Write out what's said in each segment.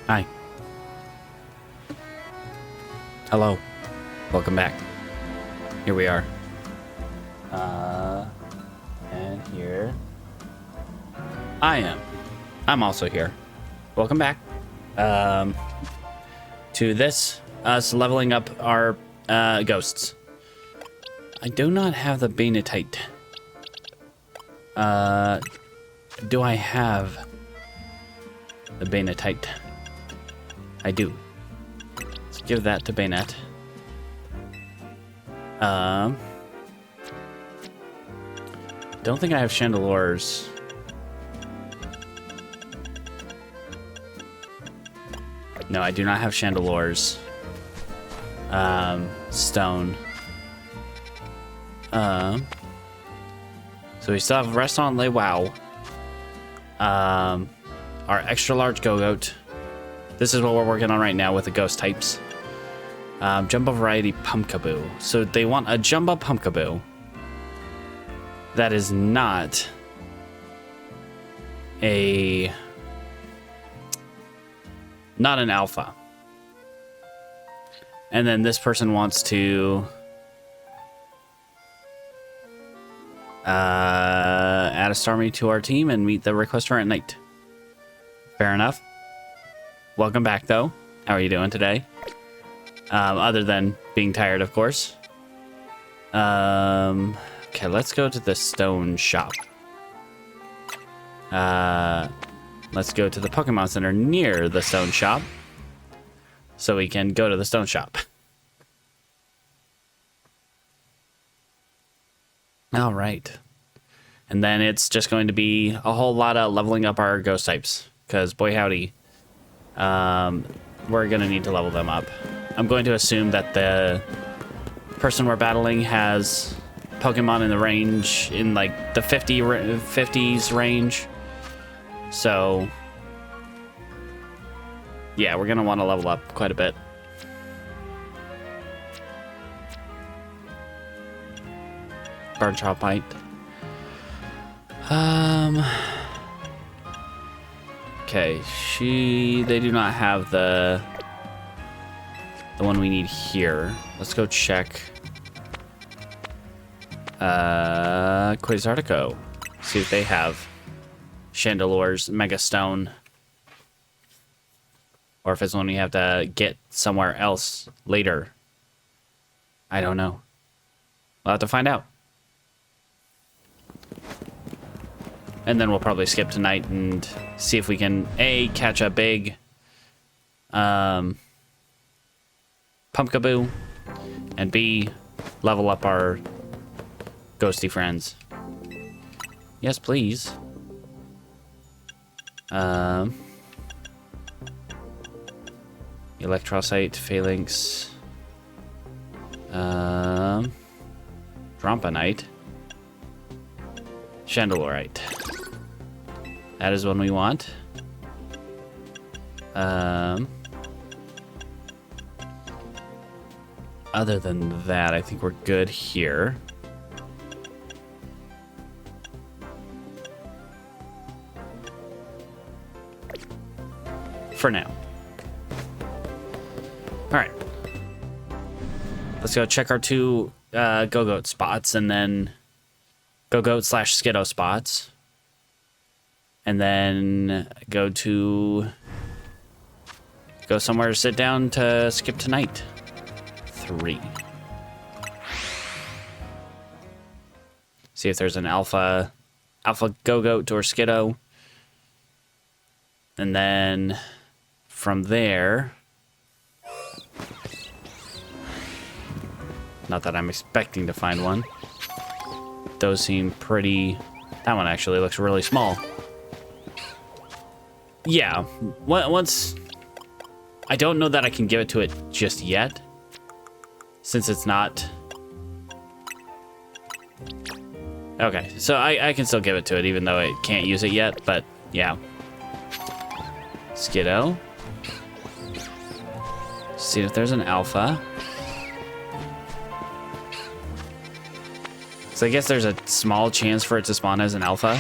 Hi. Hello. Welcome back. Here we are. And here I am. I'm also here. Welcome back. To this, us leveling up our ghosts. I do not have the Banetite. Do I have the Banetite? I do. Let's give that to Bayonet. Don't think I have Chandelures. No, I do not have Chandelures. Stone. So we still have Restaurant Le Wow. Our extra large Gogoat. This is what we're working on right now with the ghost types. Jumbo variety Pumpkaboo. So they want a Jumbo Pumpkaboo that is not an alpha. And then this person wants to add a Starmie to our team and meet the requester at night. Fair enough. Welcome back, though. How are you doing today? Other than being tired, of course. Okay, let's go to the stone shop. Let's go to the Pokemon Center near the stone shop, so we can go to the stone shop. All right. And then it's just going to be a whole lot of leveling up our ghost types, because boy howdy, we're going to need to level them up. I'm going to assume that the person we're battling has Pokemon in the range, in like the 50s range. So, yeah, we're going to want to level up quite a bit. Burn Chop Bite. Okay, they do not have the one we need here. Let's go check Quasartico. See if they have Chandelure's Mega Stone. Or if it's one we have to get somewhere else later. I don't know. We'll have to find out. And then we'll probably skip tonight and see if we can A, catch a big Pumpkaboo, and B, level up our ghosty friends. Yes, please. Electrocyte, Phalanx, Drompanite, Chandelurite. That is one we want. Other than that, I think we're good here. For now. Alright. Let's go check our two Gogoat spots, and then Gogoat / Skiddo spots. And then go somewhere to sit down to skip tonight. 3. See if there's an alpha Gogoat or Skiddo. And then from there, not that I'm expecting to find one. Those seem pretty. That one actually looks really small. Yeah, once. I don't know that I can give it to it just yet, since it's not. Okay, so I can still give it to it, even though it can't use it yet, but yeah. Skiddo. See if there's an alpha. So I guess there's a small chance for it to spawn as an alpha.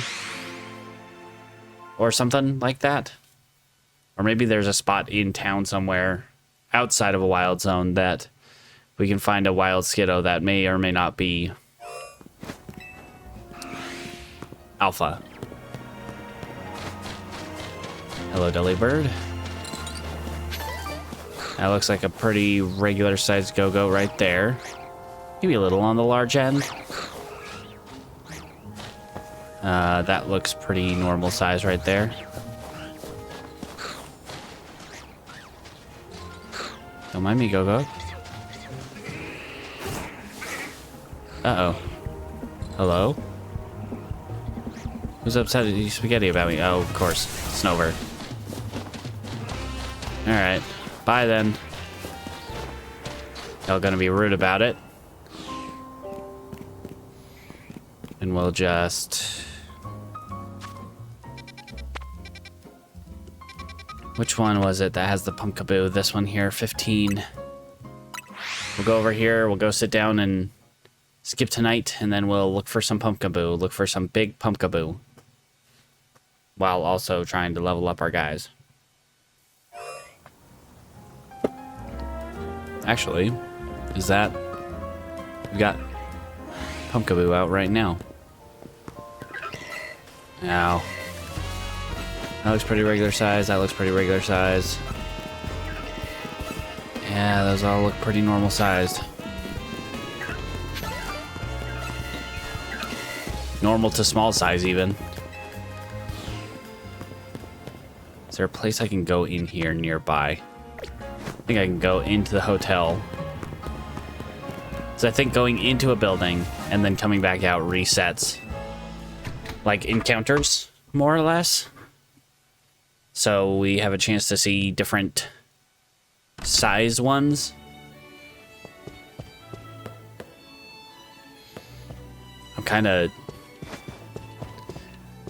Or something like that. Or maybe there's a spot in town somewhere outside of a wild zone that we can find a wild Skiddo that may or may not be alpha. Hello, Delibird. That looks like a pretty regular sized Gogoat right there. Maybe a little on the large end. That looks pretty normal size right there. Don't mind me, Gogoat. Uh-oh. Hello? Who's upset at spaghetti about me? Oh, of course. Snover. Alright. Bye, then. Y'all gonna be rude about it. And we'll just... Which one was it that has the Pumpkaboo? This one here, 15. We'll go over here, we'll go sit down and skip tonight, and then we'll look for some Pumpkaboo. Look for some big Pumpkaboo. While also trying to level up our guys. Actually, is that... We got Pumpkaboo out right now. Ow. That looks pretty regular size. That looks pretty regular size. Yeah, those all look pretty normal sized. Normal to small size, even. Is there a place I can go in here nearby? I think I can go into the hotel. So I think going into a building and then coming back out resets. Like encounters, more or less. So we have a chance to see different size ones. I'm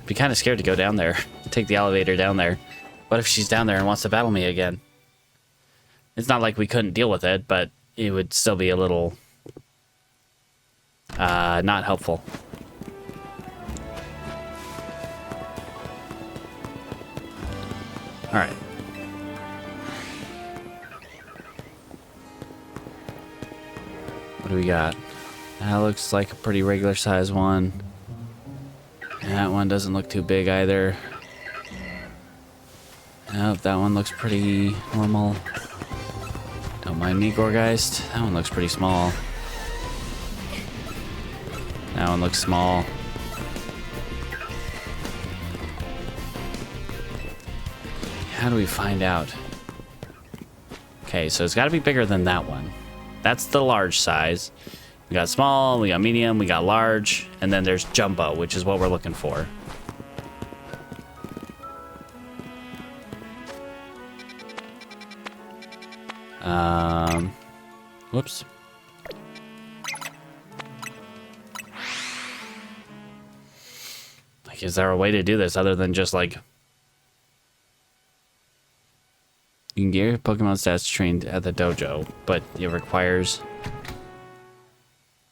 be kind of scared to go down there. Take the elevator down there. What if she's down there and wants to battle me again? It's not like we couldn't deal with it, but it would still be a little not helpful. All right. What do we got? That looks like a pretty regular size one. That one doesn't look too big either. Nope, that one looks pretty normal. Don't mind me, Gorgeist. That one looks pretty small. That one looks small. How do we find out? Okay, so it's got to be bigger than that one. That's the large size. We got small, we got medium, we got large, and then there's jumbo, which is what we're looking for. Whoops. Like, is there a way to do this other than just like... You can get your Pokemon stats trained at the dojo, but it requires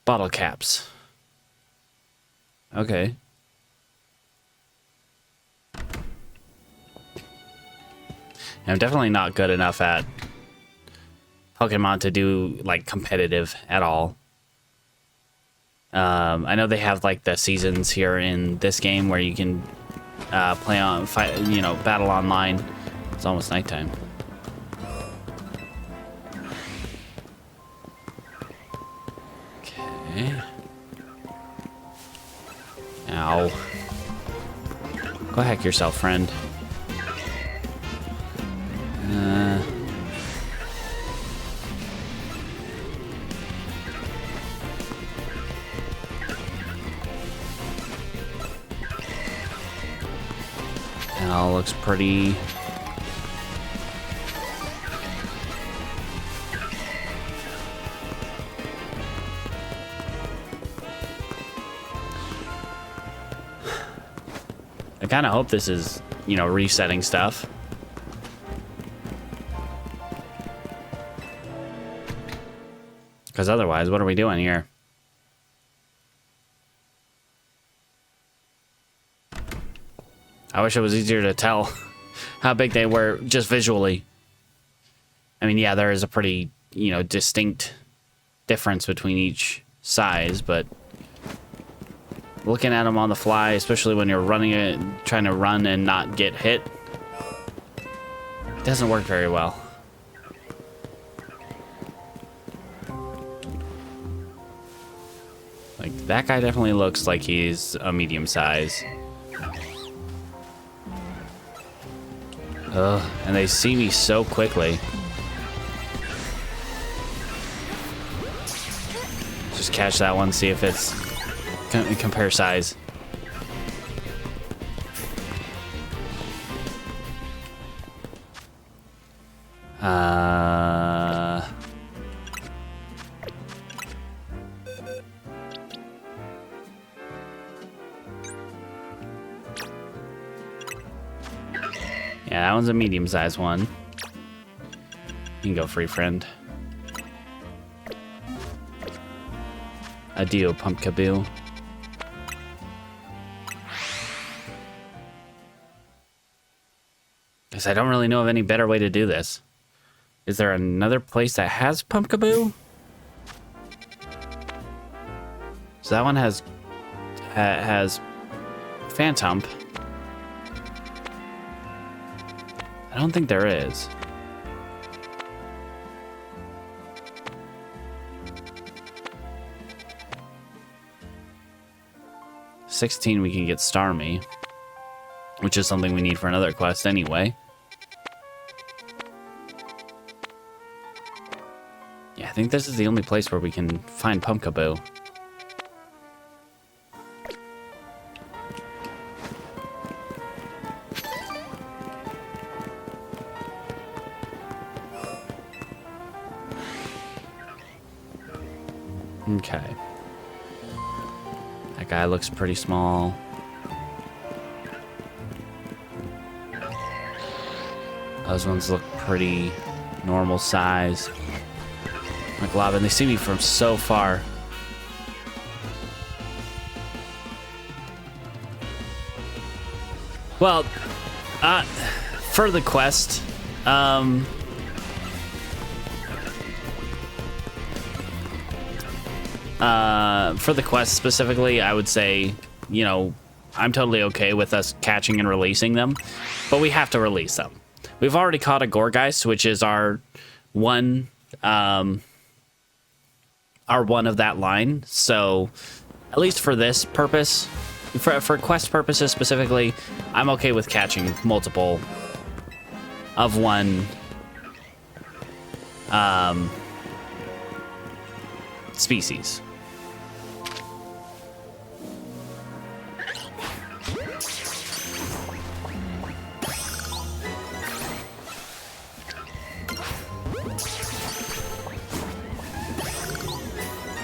bottle caps. Okay. I'm definitely not good enough at Pokemon to do like competitive at all. I know they have like the seasons here in this game where you can play on, battle online. It's almost nighttime. Okay. Ow. Go heck yourself, friend. That all looks pretty... I kind of hope this is, resetting stuff. Because otherwise, what are we doing here? I wish it was easier to tell how big they were just visually. I mean, yeah, there is a pretty, distinct difference between each size, but looking at them on the fly, especially when you're running it, trying to run and not get hit, it doesn't work very well. Like, that guy definitely looks like he's a medium size. Ugh, and they see me so quickly. Just catch that one, see if it's compare size. Yeah, that one's a medium-sized one. You can go free, friend. Adieu, Pumpkaboo. Guess I don't really know of any better way to do this. Is there another place that has Pumpkaboo? So that one has Phantump. I don't think there is. $16 we can get Starmie, which is something we need for another quest anyway. Yeah, I think this is the only place where we can find Pumpkaboo. Okay. That guy looks pretty small. Those ones look pretty normal size. McLovin, they see me from so far. Well, for the quest, specifically, I would say, I'm totally okay with us catching and releasing them, but we have to release them. We've already caught a Gourgeist, which is our one of that line. So at least for this purpose, for quest purposes specifically, I'm okay with catching multiple of one species.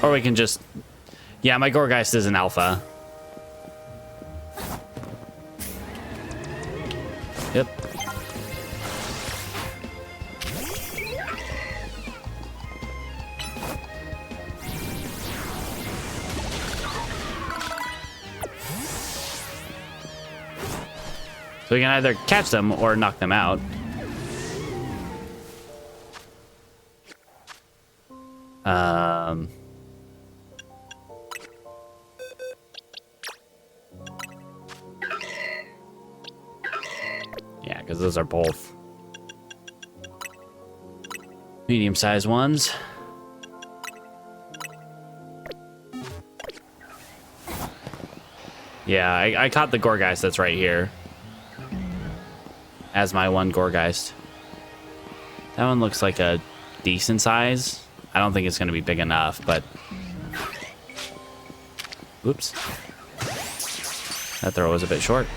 Or we can just... Yeah, my Gourgeist is an alpha. Yep. So we can either catch them or knock them out. Yeah, because those are both medium-sized ones. Yeah, I caught the Gourgeist that's right here as my one Gourgeist. That one looks like a decent size. I don't think it's going to be big enough, but... Oops. That throw was a bit short.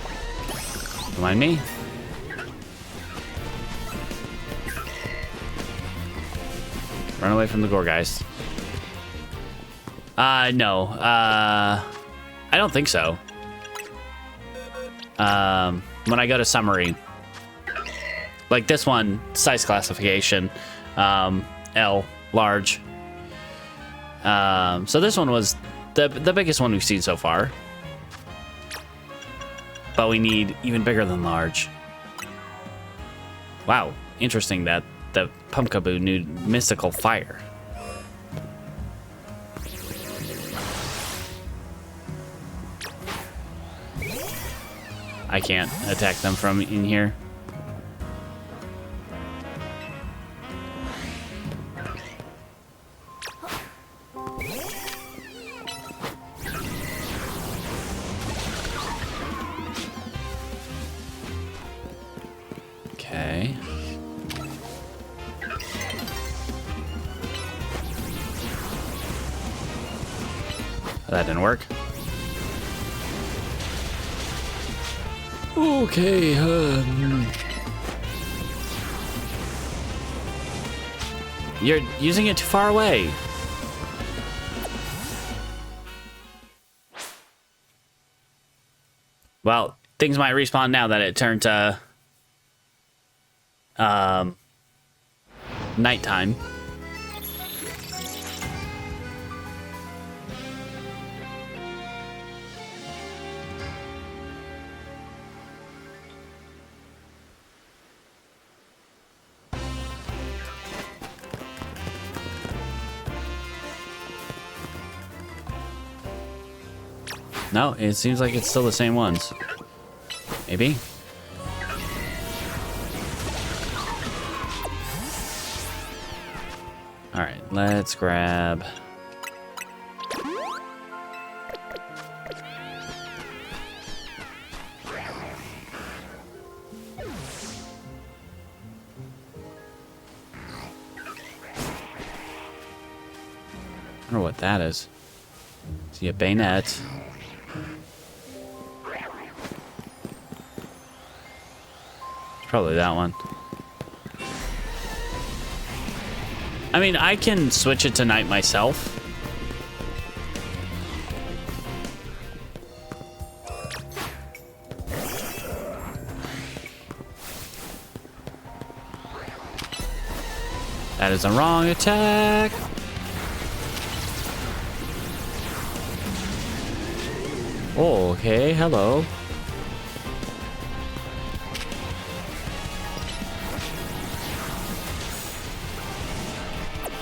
Don't mind me. Run away from the Gourgeist. No. I don't think so. When I go to summary, like this one, size classification, L, large. So this one was the biggest one we've seen so far. But we need even bigger than large. Wow, interesting that the Pumpkaboo knew mystical fire. I can't attack them from in here. Okay. That didn't work. Okay, you're using it too far away. Well, things might respawn now that it turned to nighttime. No, it seems like it's still the same ones. Maybe? Alright, let's grab... I wonder what that is. See a bayonet. Probably that one. I mean, I can switch it to night myself. That is a wrong attack. Oh, okay, hello.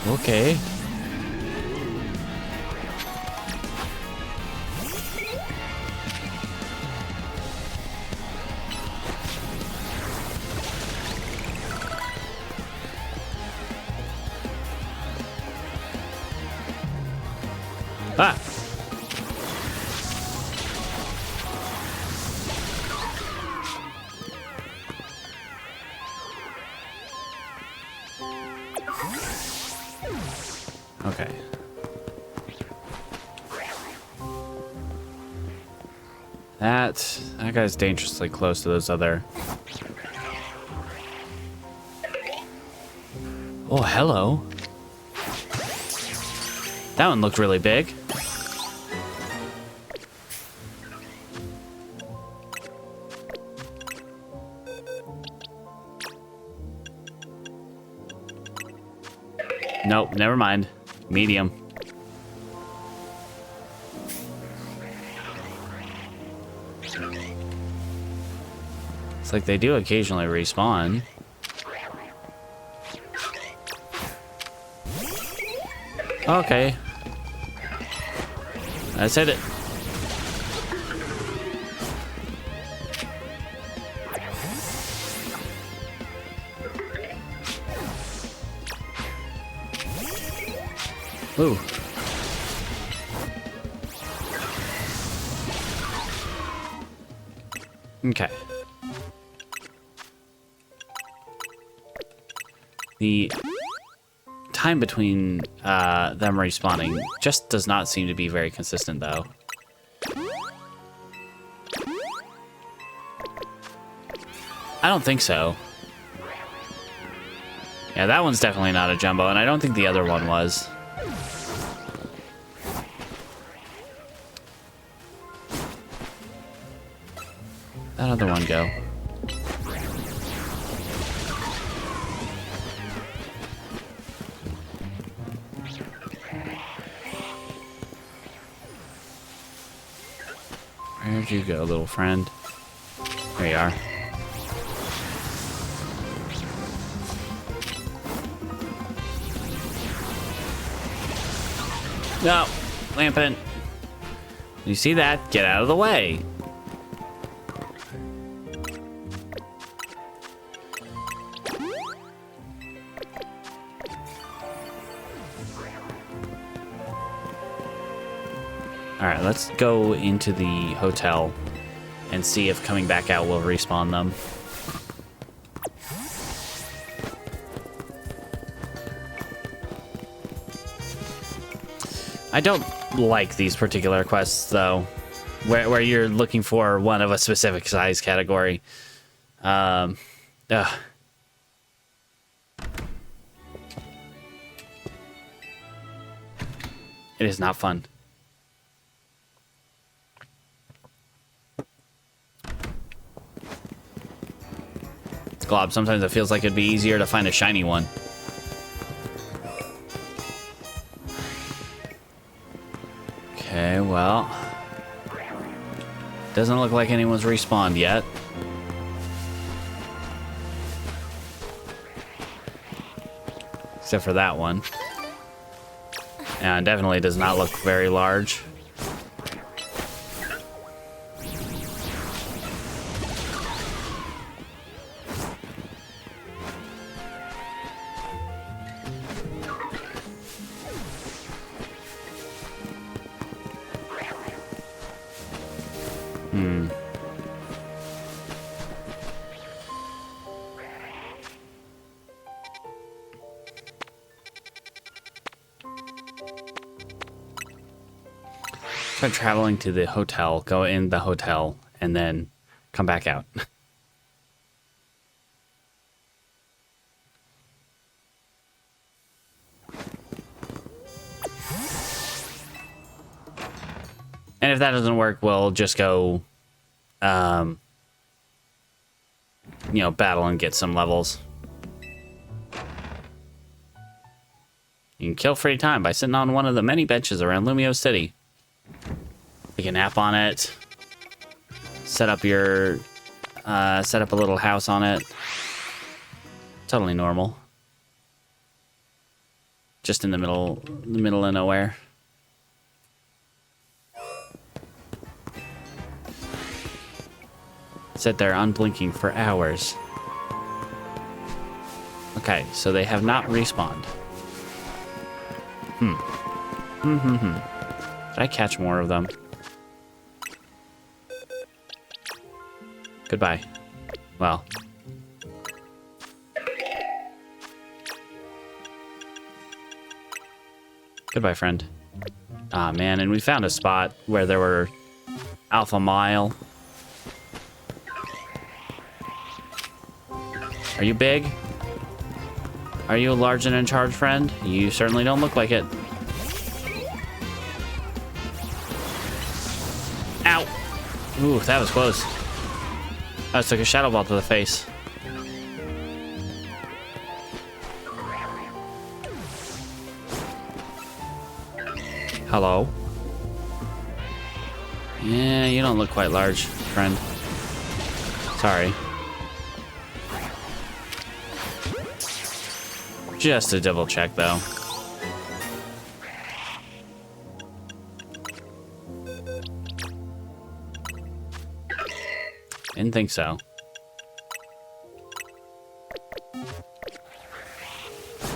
Okay. Ah. Okay. That guy's dangerously close to those other... Oh, hello. That one looked really big. Nope, never mind. Medium. It's like they do occasionally respawn. Okay. Let's hit it. Ooh. Okay. The time between them respawning just does not seem to be very consistent, though. I don't think so. Yeah, that one's definitely not a jumbo, and I don't think the other one was. That other one go? Where'd you go, little friend? There you are. No, Lampin. You see that? Get out of the way. All right, let's go into the hotel and see if coming back out will respawn them. I don't like these particular quests, though, where you're looking for one of a specific size category. Ugh. It is not fun. Glob, sometimes it feels like it'd be easier to find a shiny one. Okay, well, doesn't look like anyone's respawned yet. Except for that one. And definitely does not look very large. Try traveling to the hotel, go in the hotel, and then come back out. And if that doesn't work, we'll just go, you know, battle and get some levels. You can kill free time by sitting on one of the many benches around Lumio City. Take a nap on it. Set up a little house on it. Totally normal. Just in the middle of nowhere. Sit there unblinking for hours. Okay, so they have not respawned. Did I catch more of them? Goodbye. Well. Goodbye, friend. Ah, man, and we found a spot where there were Alpha Mile. Are you big? Are you a large and in charge friend? You certainly don't look like it. Ow! Ooh, that was close. I just took a shadow ball to the face. Hello? Yeah, you don't look quite large, friend. Sorry. Just to double check, though. Didn't think so.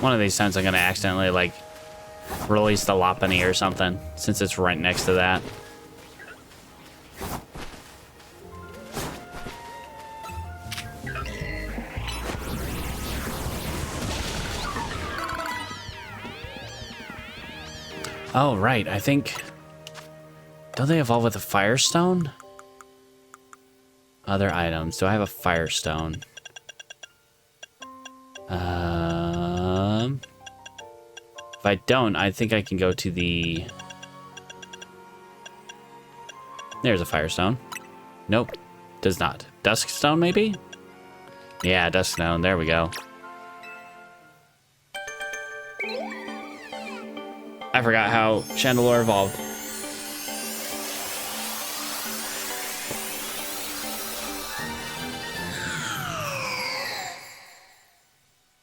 One of these times I'm gonna accidentally, like, release the Lopunny or something, since it's right next to that. Oh, right, I think... Don't they evolve with a Firestone? Other items. Do I have a Firestone? If I don't, I think I can go to the... There's a Firestone. Nope, does not. Duskstone, maybe? Yeah, Duskstone, there we go. I forgot how Chandelure evolved.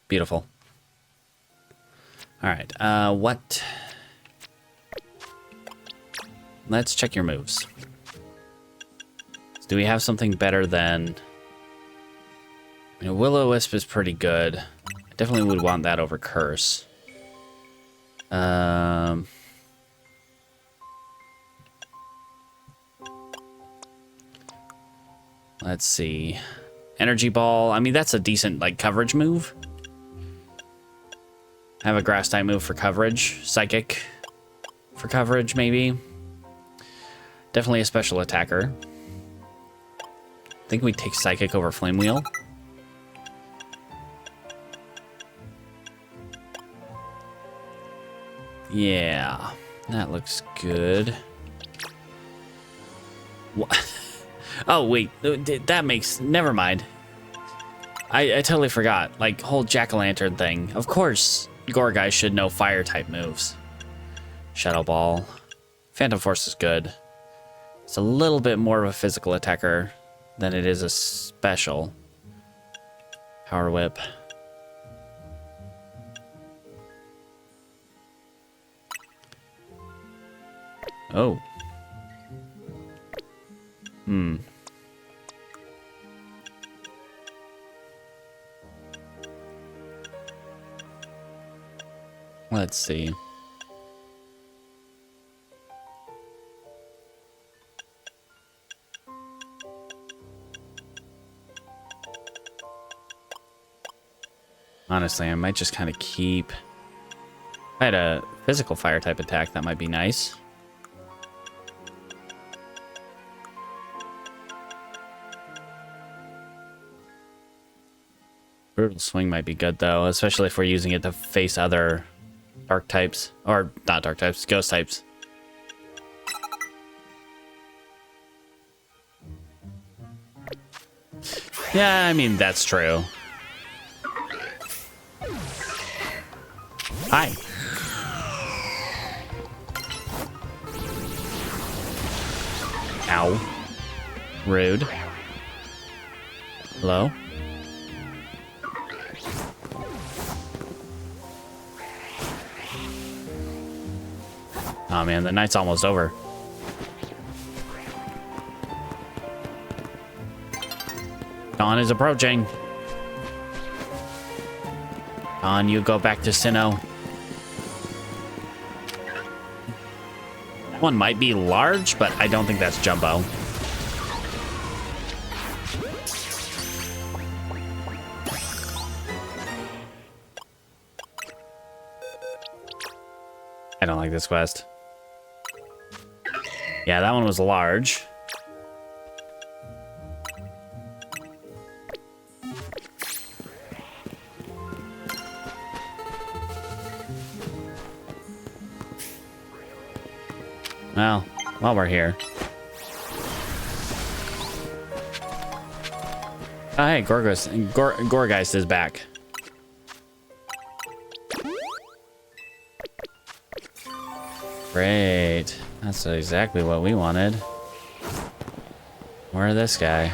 Beautiful. All right, what let's check your moves. Do we have something better than... I mean, Will-O-Wisp is pretty good. I definitely would want that over Curse. Let's see. Energy Ball. I mean, that's a decent, like, coverage move. Have a Grass type move for coverage. Psychic for coverage, maybe. Definitely a special attacker. I think we take Psychic over Flame Wheel. Yeah, that looks good. What? Oh, wait, that makes... Never mind. I totally forgot. Like, whole Jack-o'-lantern thing. Of course, Gourgeist should know fire-type moves. Shadow Ball. Phantom Force is good. It's a little bit more of a physical attacker than it is a special. Power Whip. Oh. Let's see. Honestly, I might just kind of keep... If I had a physical fire type attack, that might be nice. Brutal Swing might be good, though, especially if we're using it to face other dark types. Or, not dark types, ghost types. Yeah, I mean, that's true. Hi. Ow. Rude. Hello? Oh man, the night's almost over. Dawn is approaching. Dawn, you go back to Sinnoh. That one might be large, but I don't think that's Jumbo. I don't like this quest. Yeah, that one was large. Well, while we're here. Oh, hey, Gourgeist is back. Great. That's exactly what we wanted. Where this guy?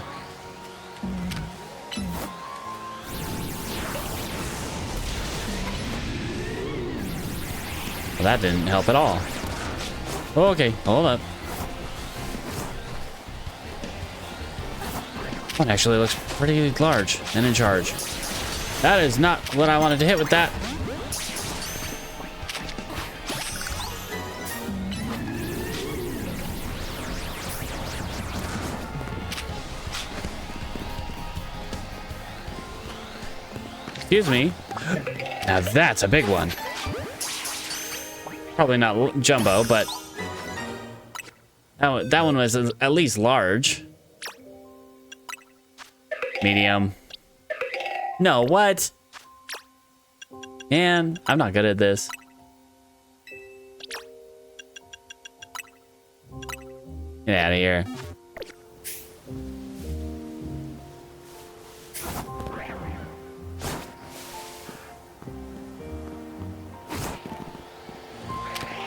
Well, that didn't help at all. Okay, hold up. One actually looks pretty large and in charge. That is not what I wanted to hit with that. Excuse me. Now that's a big one. Probably not Jumbo, but that one was at least large. Medium. No, what? Man, I'm not good at this. Get out of here.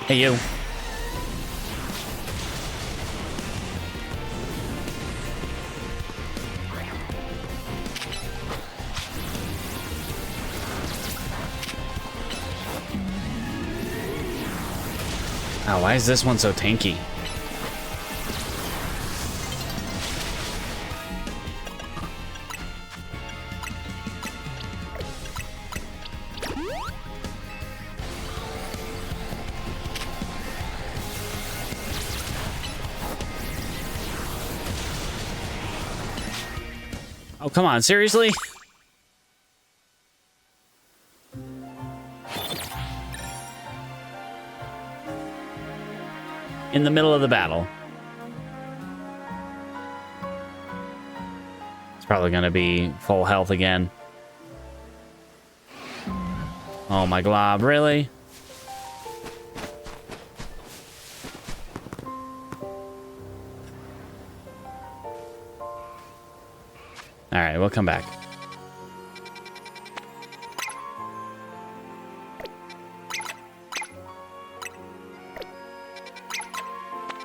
Hey, you. Oh, why is this one so tanky? Oh, come on, seriously? In the middle of the battle. It's probably gonna be full health again. Oh my glob, really? Alright, we'll come back.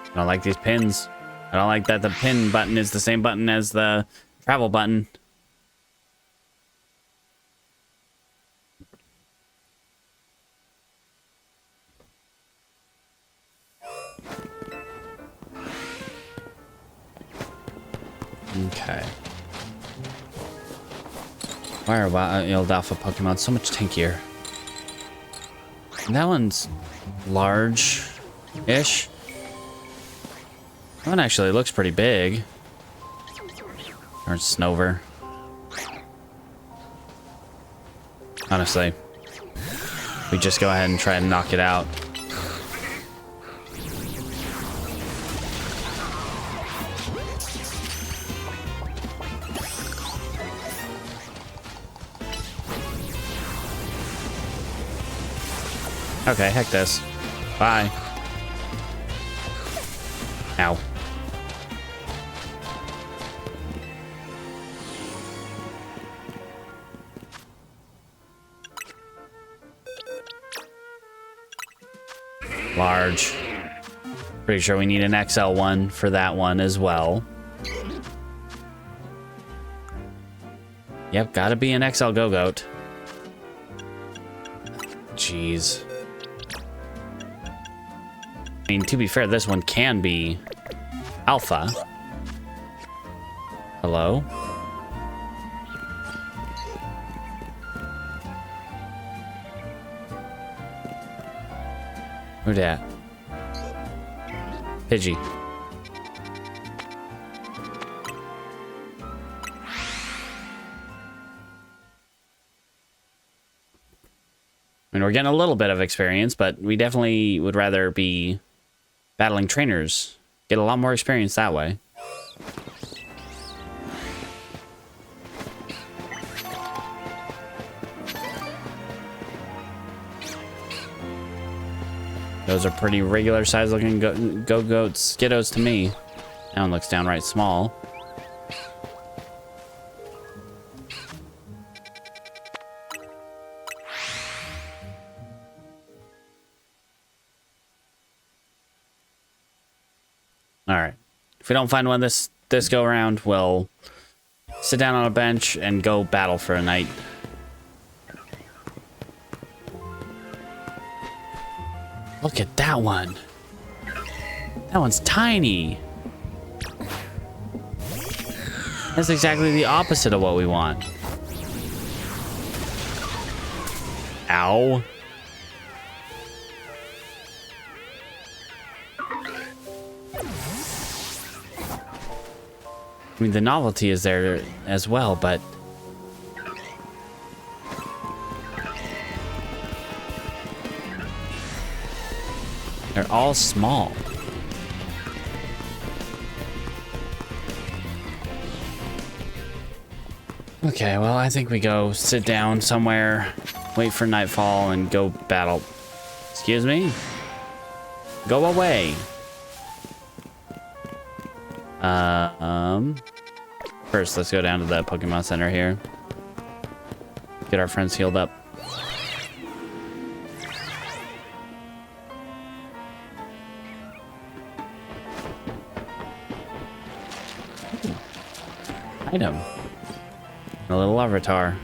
I don't like these pins. I don't like that the pin button is the same button as the travel button. Okay. Why are wild alpha Pokemon so much tankier? That one's large-ish. That one actually looks pretty big. Or Snover. Honestly. We just go ahead and try and knock it out. Okay, heck this. Bye. Ow. Large. Pretty sure we need an XL one for that one as well. Yep, gotta be an XL Gogoat. Jeez. I mean, to be fair, this one can be alpha. Hello? Where's that? Pidgey. I mean, we're getting a little bit of experience, but we definitely would rather be battling trainers. Get a lot more experience that way. Those are pretty regular size looking Gogoat Skiddos to me. That one looks downright small. Alright. If we don't find one this go around, we'll sit down on a bench and go battle for a night. Look at that one. That one's tiny. That's exactly the opposite of what we want. Ow. I mean, the novelty is there as well, but they're all small. Okay, well, I think we go sit down somewhere, wait for nightfall, and go battle. Excuse me? Go away. First, let's go down to the Pokemon Center here. Get our friends healed up. Item. A little avatar.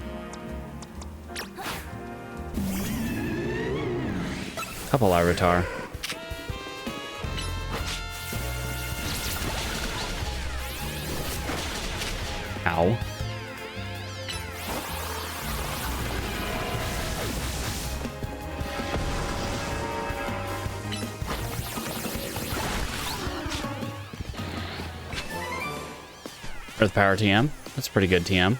Couple avatar. Ow. Earth Power TM. That's pretty good TM.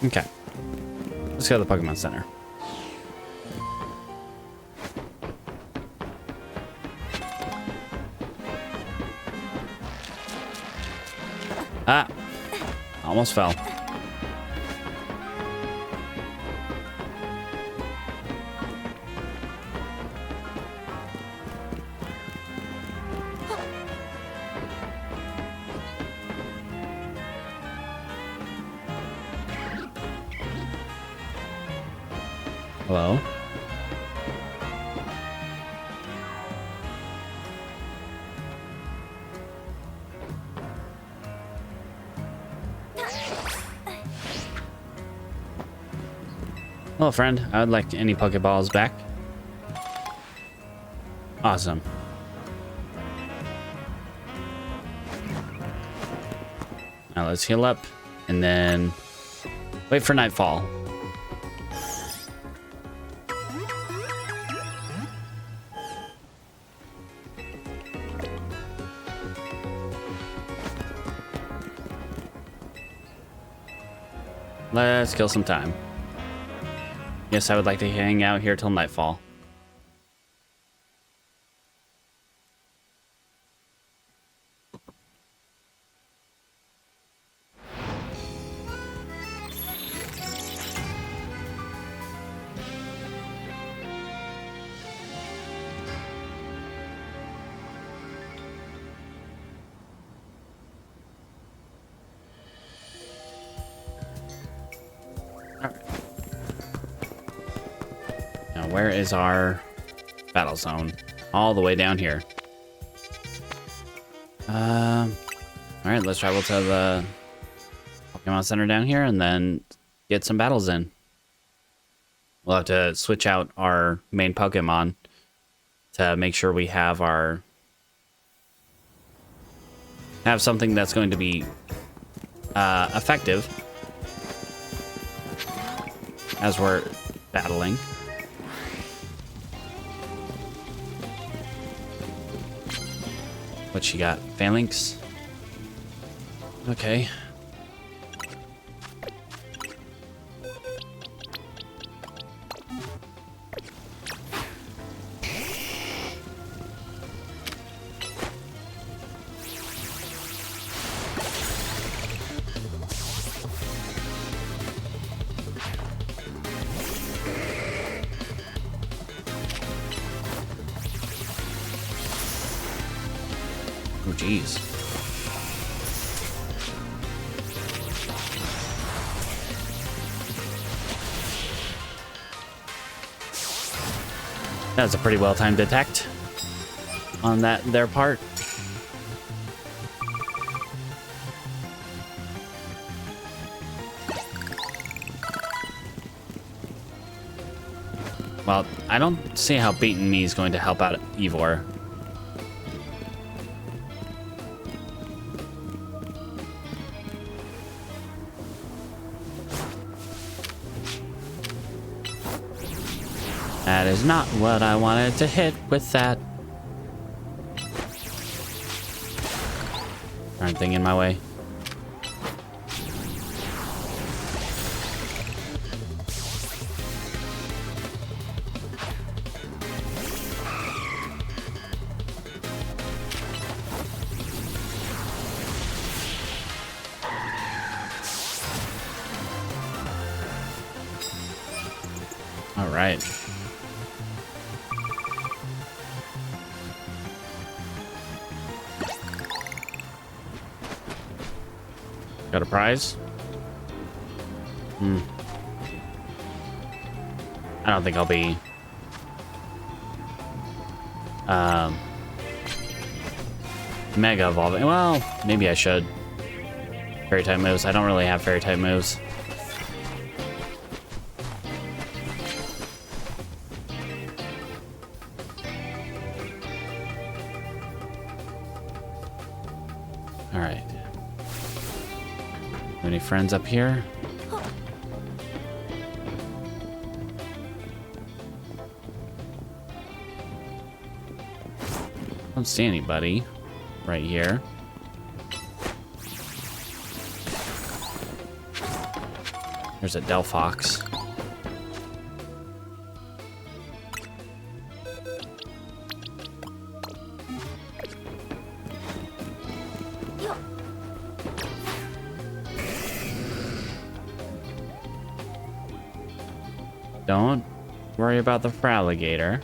Okay. Let's go to the Pokemon Center. Ah! Almost fell. Hello? Hello, friend. I would like any Pokeballs back. Awesome. Now let's heal up and then wait for nightfall. Let's kill some time. Yes, I would like to hang out here till nightfall. Where is our battle zone? All the way down here. All right, let's travel to the Pokemon Center down here and then get some battles in. We'll have to switch out our main Pokemon to make sure we have something that's going to be effective as we're battling. What she got? Phalanx? Okay. Oh, jeez. That's a pretty well-timed attack on their part. Well, I don't see how beating me is going to help out Ivor. That is not what I wanted to hit with that. Darn thing in my way. All right. Got a prize? I don't think I'll be mega evolving. Well, maybe I should. Fairy type moves. I don't really have fairy type moves. All right. Any friends up here? Don't see anybody right here. There's a Delphox. Don't worry about the Fraligator.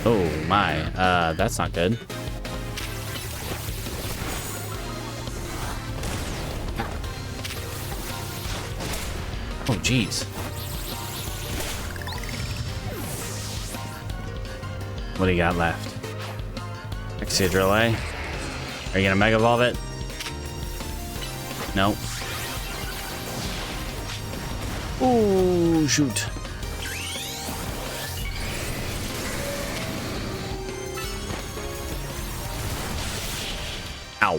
Oh my, that's not good. Oh jeez. What do you got left? Excadrill A. Are you gonna Mega Evolve it? Nope. Ooh, shoot. Ow.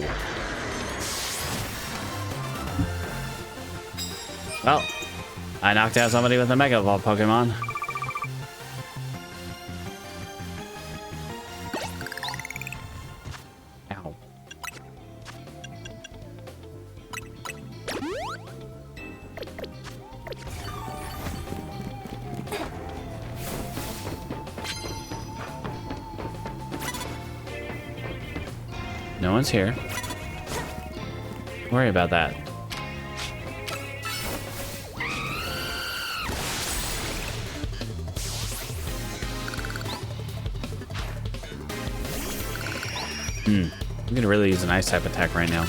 Well, I knocked out somebody with a Mega Evolve Pokemon. Ow. No one's here. Don't worry about that. I'm gonna really use an ice type attack right now.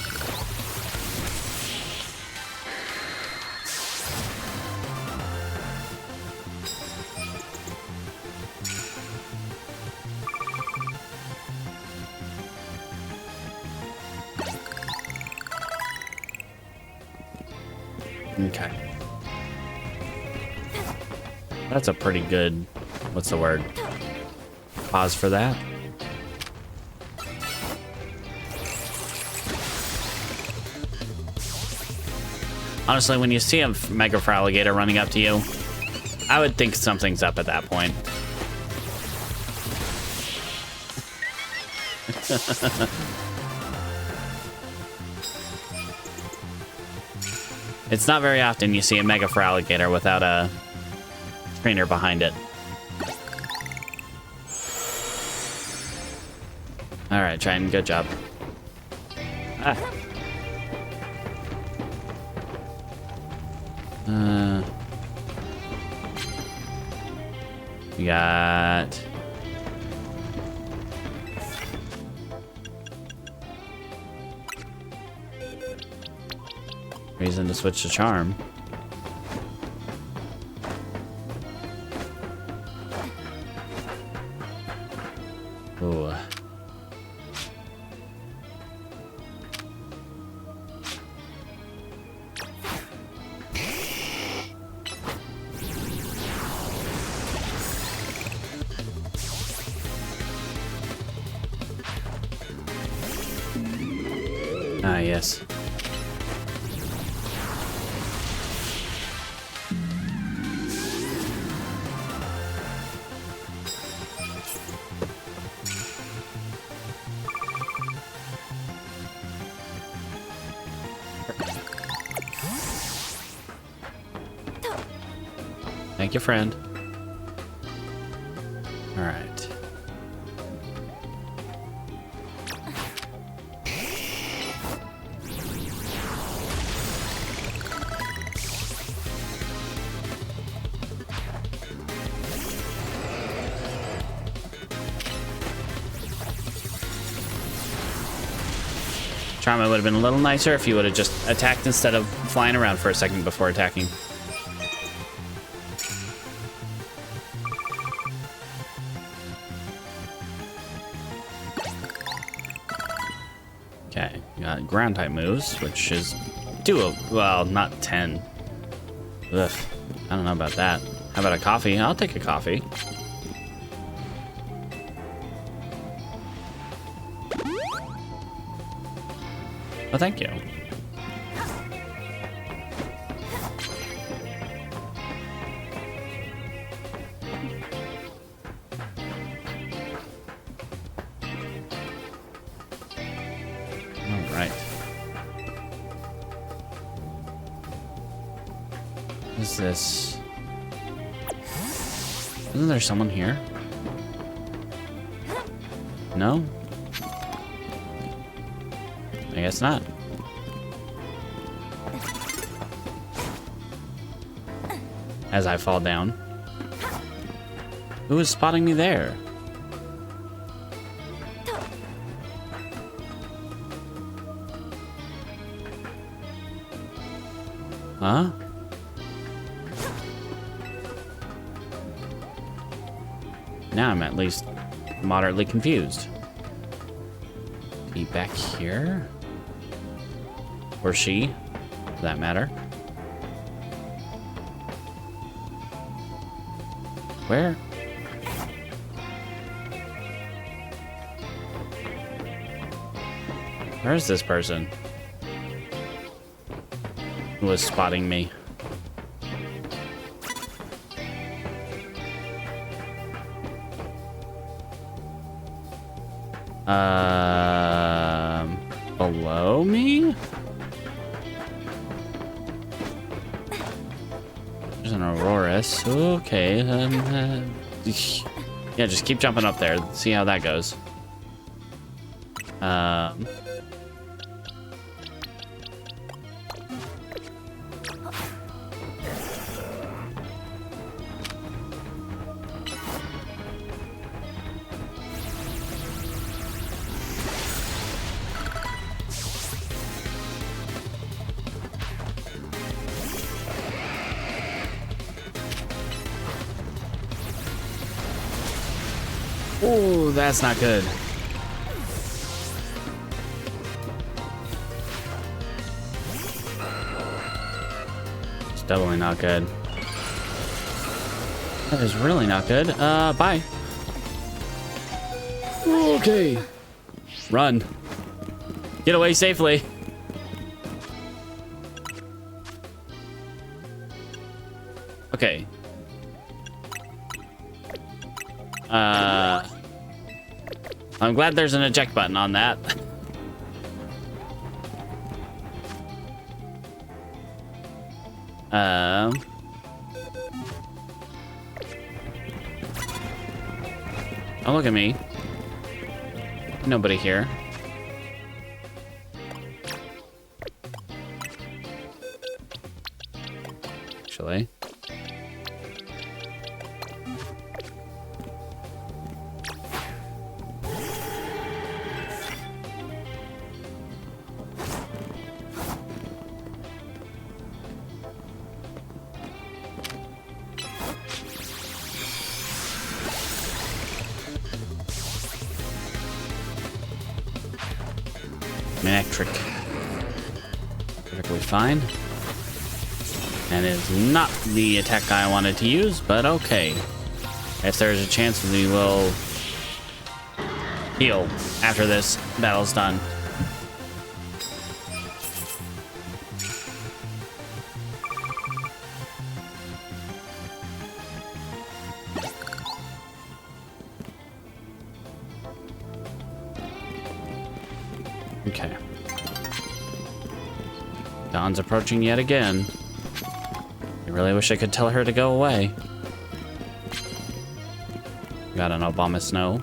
Okay. That's a pretty good, what's the word? Pause for that. Honestly, when you see a Mega Fraligator running up to you, I would think something's up at that point. It's not very often you see a Mega Fraligator without a trainer behind it. Alright, Triton, good job. Ah. We got... reason to switch to Charm. Ooh. Ah, yes. Thank you, friend. All right. Trauma would have been a little nicer if you would have just attacked instead of flying around for a second before attacking. Okay, we got ground type moves, which is well, not 10. Ugh, I don't know about that. How about a coffee? I'll take a coffee. Oh, thank you. All right. What is this? Isn't there someone here? No? I guess not. As I fall down. Who is spotting me there? Huh? Now I'm at least moderately confused. Be back here? Or she, for that matter. Where? Where is this person who was spotting me? Below me? There's an Aurorus. Okay, yeah, just keep jumping up there. See how that goes. Oh, that's not good. It's definitely not good. That is really not good. Bye. Okay. Run. Get away safely. Okay. I'm glad there's an eject button on that. Oh, look at me. Nobody here. Actually. Electric. Perfectly fine. And it's not the attack I wanted to use, but okay. Guess there's a chance we will heal after this battle's done. Okay. Dawn's approaching yet again. I really wish I could tell her to go away. Got an Obama Snow.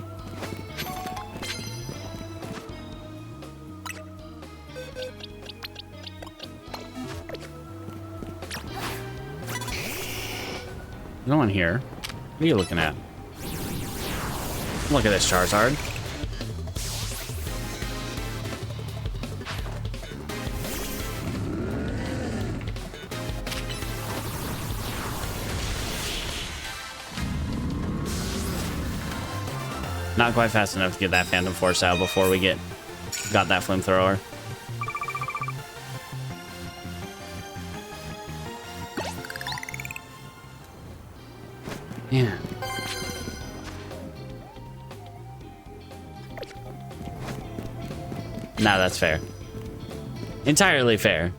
No one here. What are you looking at? Look at this Charizard. Not quite fast enough to get that Phantom Force out before we got that flamethrower. Yeah. Nah, that's fair. entirely fair.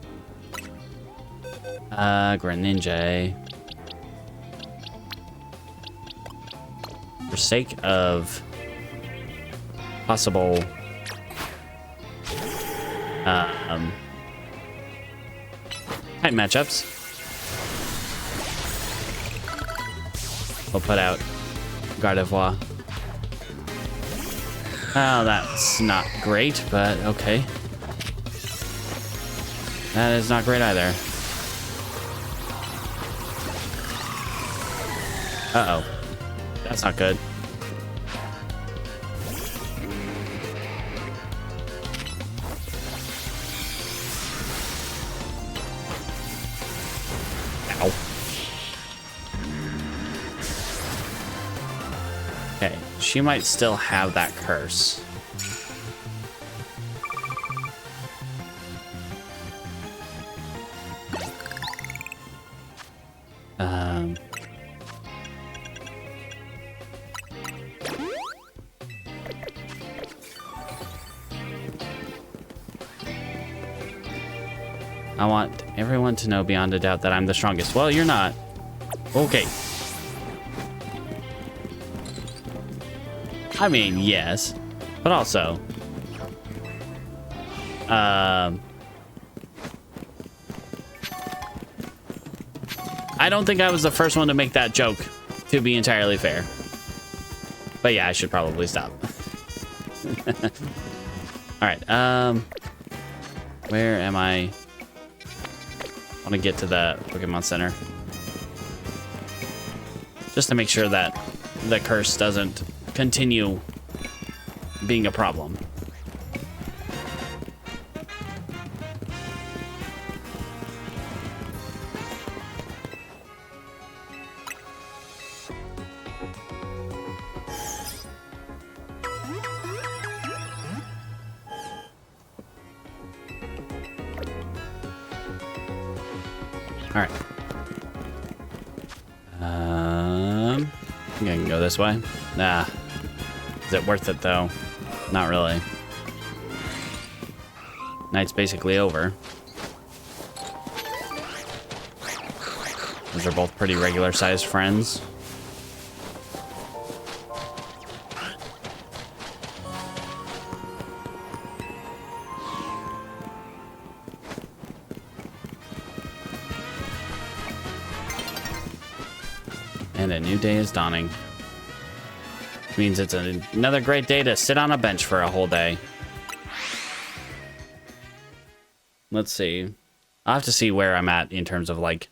Greninja. For sake of possible type matchups, we'll put out Gardevoir. Oh, that's not great, but okay. That is not great either. Uh-oh. That's not good. Ow. Okay, she might still have that curse. I want everyone to know beyond a doubt that I'm the strongest. Well, you're not. Okay. I mean, yes. But also... I don't think I was the first one to make that joke, to be entirely fair. But yeah, I should probably stop. Alright, where am I? I want to get to the Pokemon Center. Just to make sure that the curse doesn't continue being a problem. All right. I think I can go this way. Nah. Is it worth it though? Not really. Night's basically over. Those are both pretty regular sized friends. And a new day is dawning. Means it's another great day to sit on a bench for a whole day. Let's see. I'll have to see where I'm at in terms of like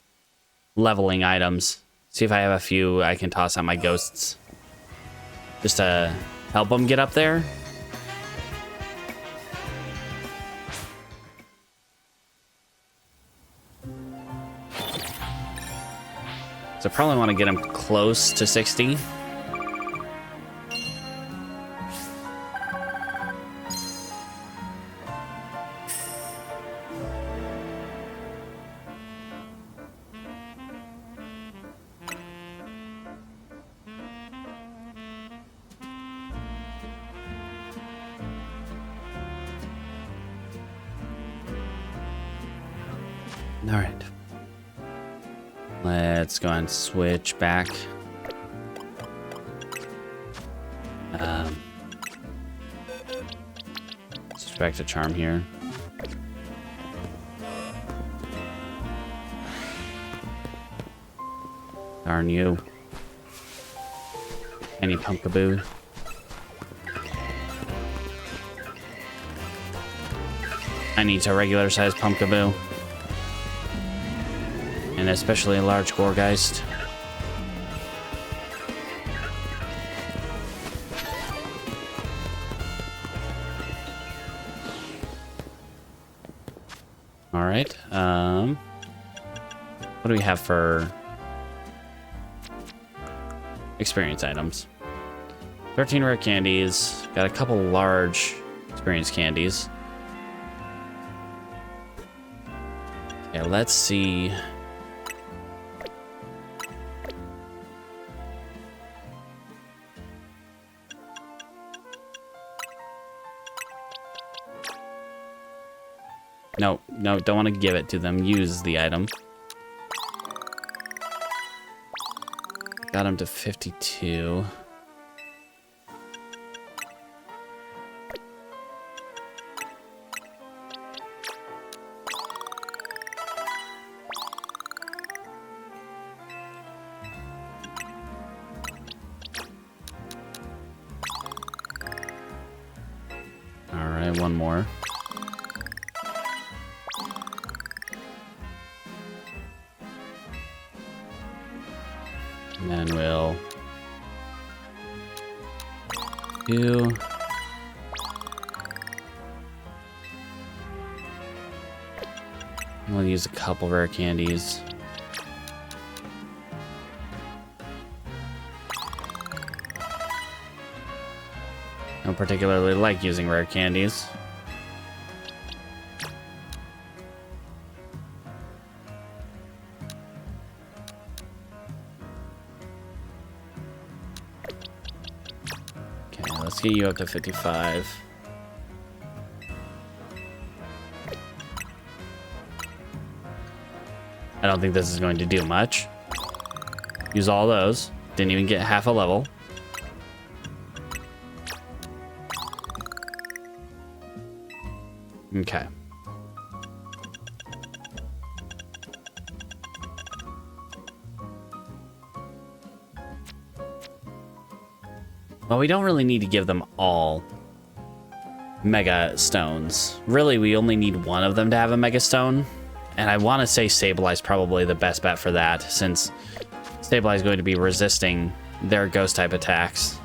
leveling items. See if I have a few I can toss at my ghosts. Just to help them get up there. So I probably want to get them close to 60. All right. Let's go and switch back. Switch back to Charm here. Darn you. Any Pumpkaboo. I need a regular size Pumpkaboo. And especially a large Gorgeist. All right. What do we have for experience items? 13 rare candies. Got a couple large experience candies. Okay, let's see. No, no, don't want to give it to them. Use the item. Got him to 52. All right, one more. And then we'll do we'll use a couple rare candies. I don't particularly like using rare candies. Let's get you up to 55. I don't think this is going to do much. Use all those. Didn't even get half a level. Okay. Well, we don't really need to give them all Mega Stones. Really, we only need one of them to have a Mega Stone. And I want to say Sableye is probably the best bet for that, since Sableye is going to be resisting their Ghost-type attacks.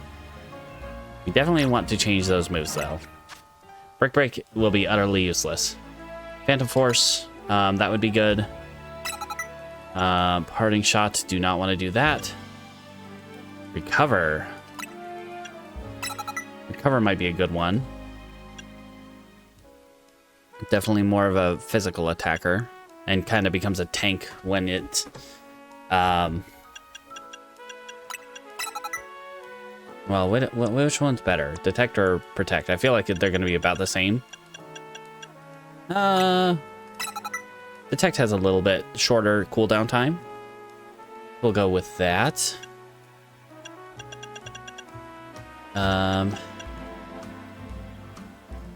We definitely want to change those moves, though. Brick Break will be utterly useless. Phantom Force, that would be good. Parting Shot, do not want to do that. Recover. Recover might be a good one. Definitely more of a physical attacker, and kind of becomes a tank when it... Well, which one's better? Detect or Protect? I feel like they're going to be about the same. Detect has a little bit shorter cooldown time. We'll go with that.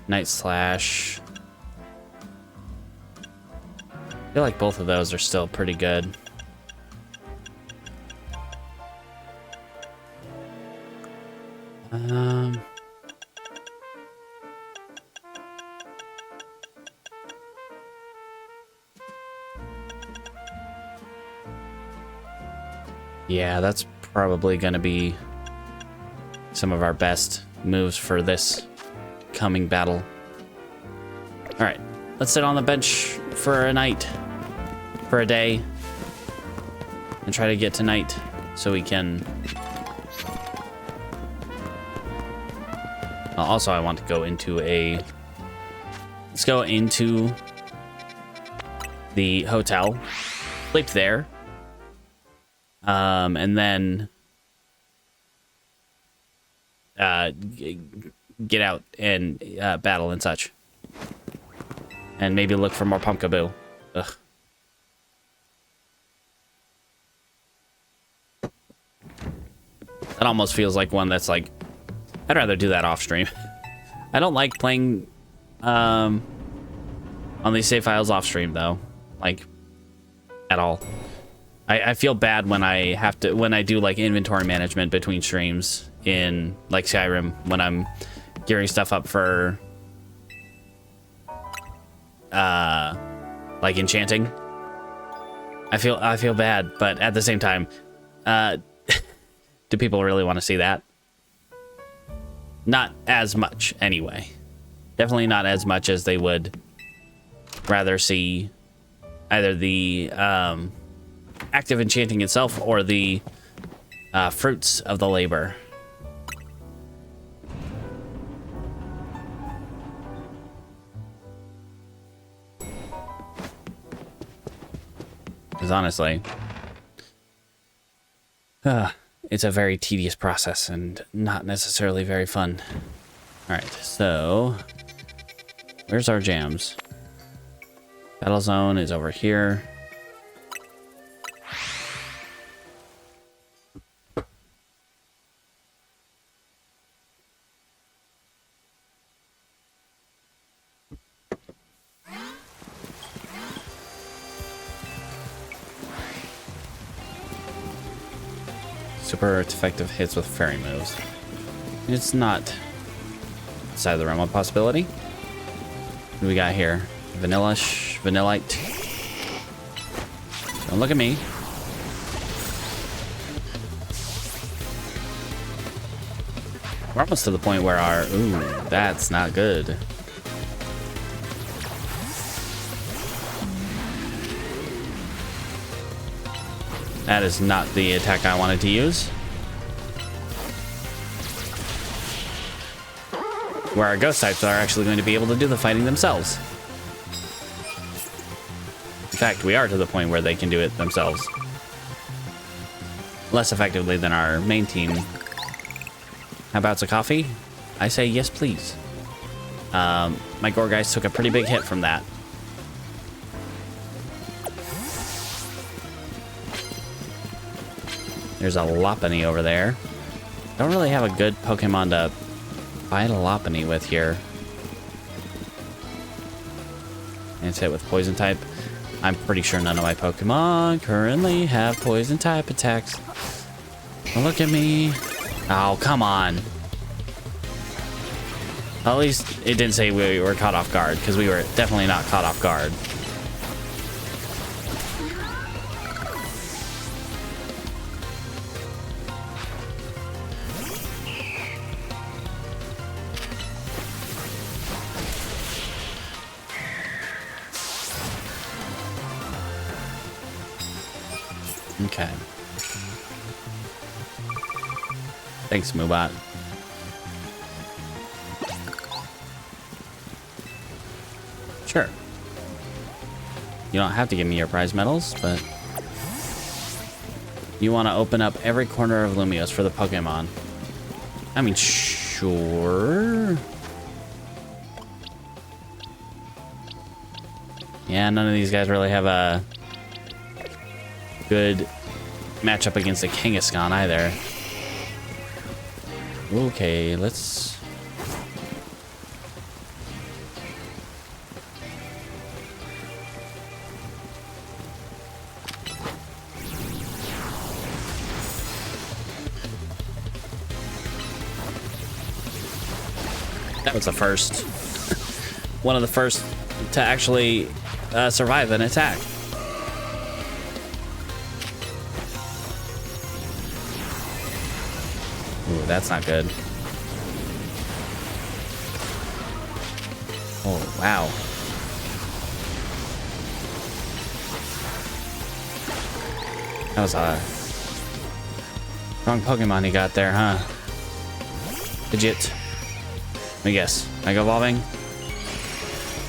Night Slash. I feel like both of those are still pretty good. Yeah, that's probably going to be some of our best moves for this coming battle. All right, let's sit on the bench for a night, for a day, and try to get to night so we can... Also, I want to go into a... Let's go into the hotel, sleep there, and then get out and battle and such. And maybe look for more Pumpkaboo. Ugh. That almost feels like one that's like, I'd rather do that off stream. I don't like playing on these save files off stream though, like at all. I feel bad when I have to, when I do like inventory management between streams in like Skyrim, when I'm gearing stuff up for like enchanting. I feel bad, but at the same time, do people really want to see that? Not as much, anyway. Definitely not as much as they would rather see either the active enchanting itself or the fruits of the labor. Because honestly, it's a very tedious process and not necessarily very fun. All right, so where's our jams? Battle zone is over here. Super effective hits with fairy moves. It's not outside of the realm of possibility. What do we got here? Vanillite. Don't look at me. We're almost to the point where our... Ooh, that's not good. That is not the attack I wanted to use. Where our ghost types are actually going to be able to do the fighting themselves. In fact, we are to the point where they can do it themselves. Less effectively than our main team. How about some coffee? I say yes, please. My Gourgeist took a pretty big hit from that. There's a Lopunny over there. Don't really have a good Pokemon to fight a Lopunny with here. And it's hit with Poison type. I'm pretty sure none of my Pokemon currently have Poison type attacks. Don't look at me. Oh, come on. At least it didn't say we were caught off guard, because we were definitely not caught off guard. Okay. Thanks, Moobot. Sure. You don't have to give me your prize medals, but you want to open up every corner of Lumios for the Pokemon. I mean, sure. Yeah, none of these guys really have a good matchup against a Kangaskhan either. Okay, let's... That was the first. One of the first to actually survive an attack. Ooh, that's not good. Oh, wow. That was a wrong Pokemon he got there, huh? Legit. Let me guess. Mega Evolving?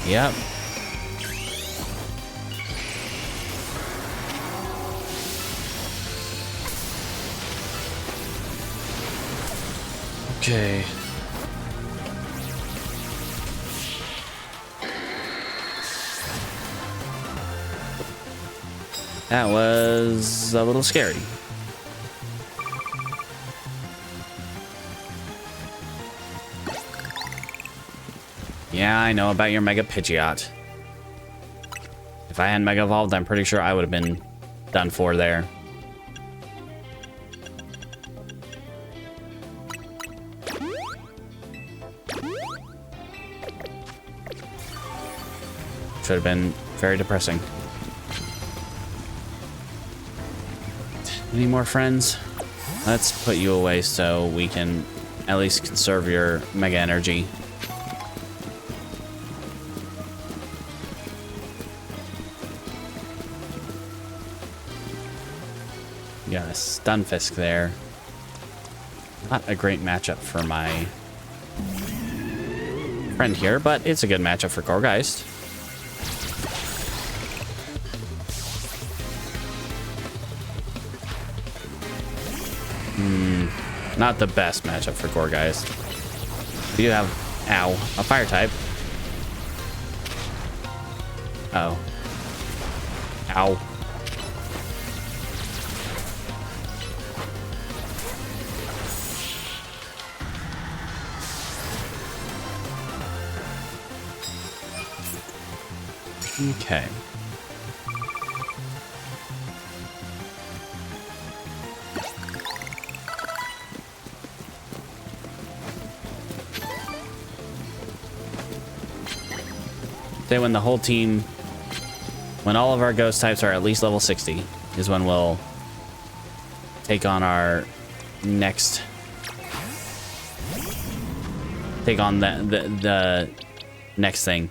Yep. Okay. That was a little scary. Yeah, I know about your Mega Pidgeot. If I hadn't Mega Evolved, I'm pretty sure I would have been done for there. Should have been very depressing. Any more friends? Let's put you away so we can at least conserve your Mega Energy. You got a Stunfisk there. Not a great matchup for my friend here, but it's a good matchup for Gourgeist. Not the best matchup for Gourgeist. We do have, ow, a fire type. Oh, Ow. Okay. Say when the whole team, when all of our ghost types are at least level 60, is when we'll take on our next, take on the next thing.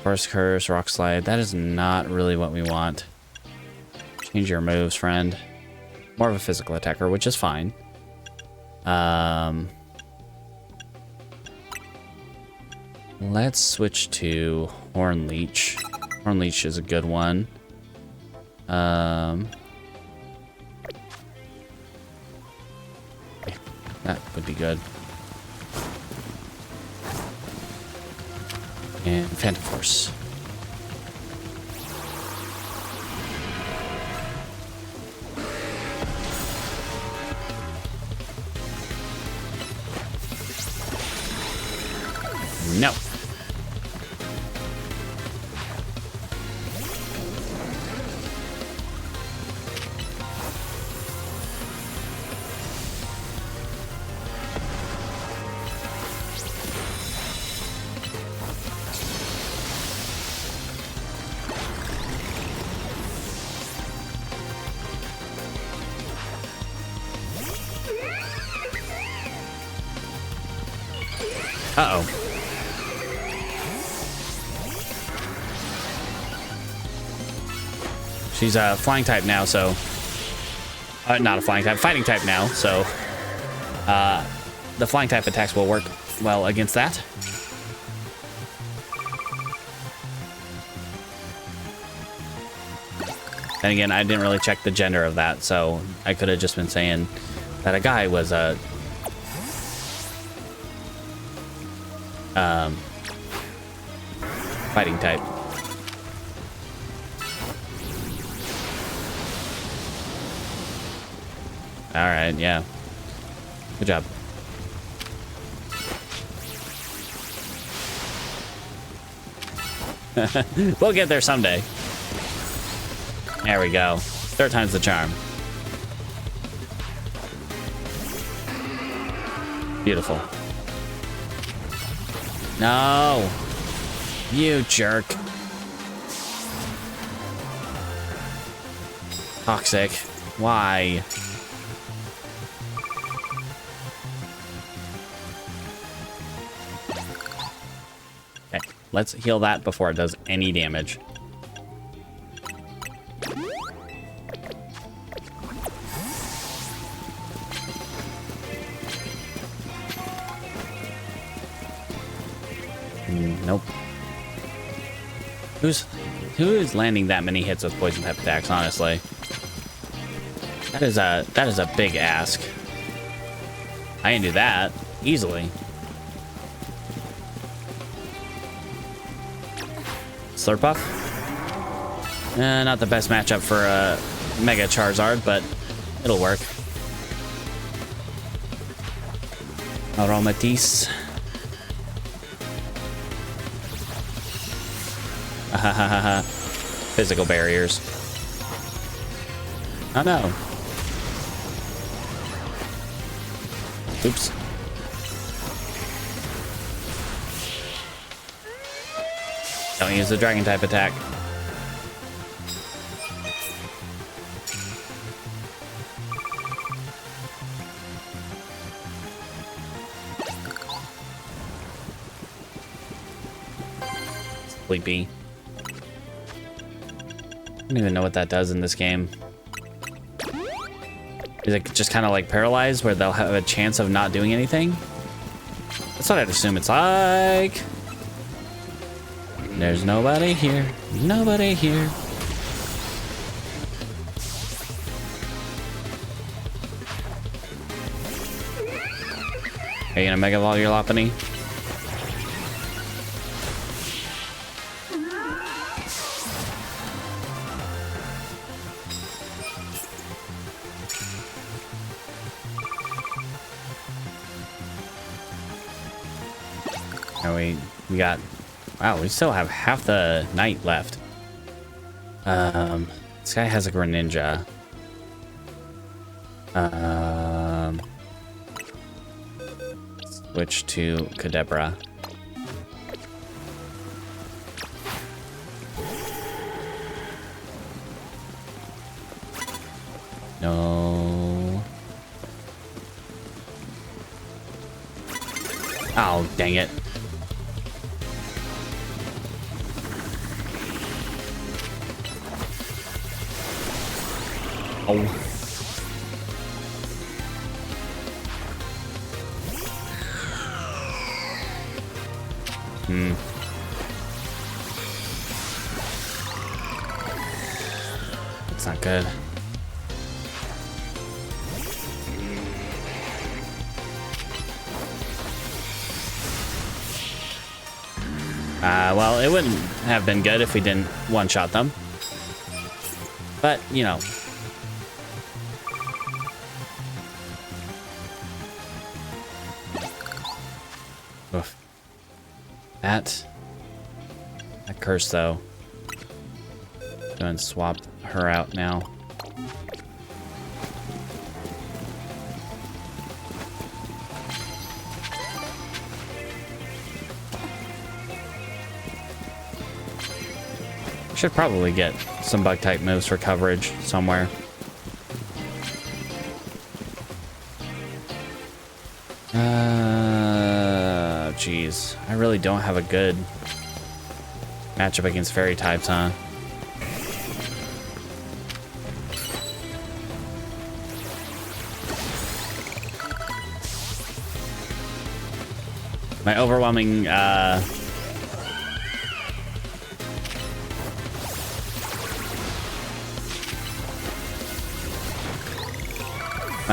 Forest Curse, Rock Slide. That is not really what we want. Change your moves, friend. More of a physical attacker, which is fine. Let's switch to Horn Leech. Horn Leech is a good one. That would be good. And Phantom Force. No. Uh-oh. She's a flying type now, so... not a flying type, fighting type now, so... the flying type attacks will work well against that. And again, I didn't really check the gender of that, so I could have just been saying that a guy was a... fighting type. Alright, yeah. Good job. We'll get there someday. There we go. Third time's the charm. Beautiful. No! You jerk. Toxic. Why? Okay, let's heal that before it does any damage. Nope. Who is landing that many hits with poison type attacks, honestly? That is a big ask. I can do that easily. Slurpuff? Not the best matchup for a Mega Charizard, but it'll work. Aromatisse. Physical barriers. Oh no. Oops. Don't use the dragon type attack. Sleepy. I don't even know what that does in this game. Is it just kind of like paralyzed where they'll have a chance of not doing anything? That's what I'd assume it's like. There's nobody here. Nobody here. Are you gonna Mega Evolve your Lopunny? Now we got... Wow, we still have half the night left. This guy has a Greninja. Switch to Kadabra. No. Oh, dang it. Oh. That's not good. Well, it wouldn't have been good if we didn't one-shot them. But, you know. Oof. That curse, though. Go and swap her out now. Should probably get some bug type moves for coverage somewhere. Jeez. I really don't have a good matchup against fairy types, huh? My overwhelming, my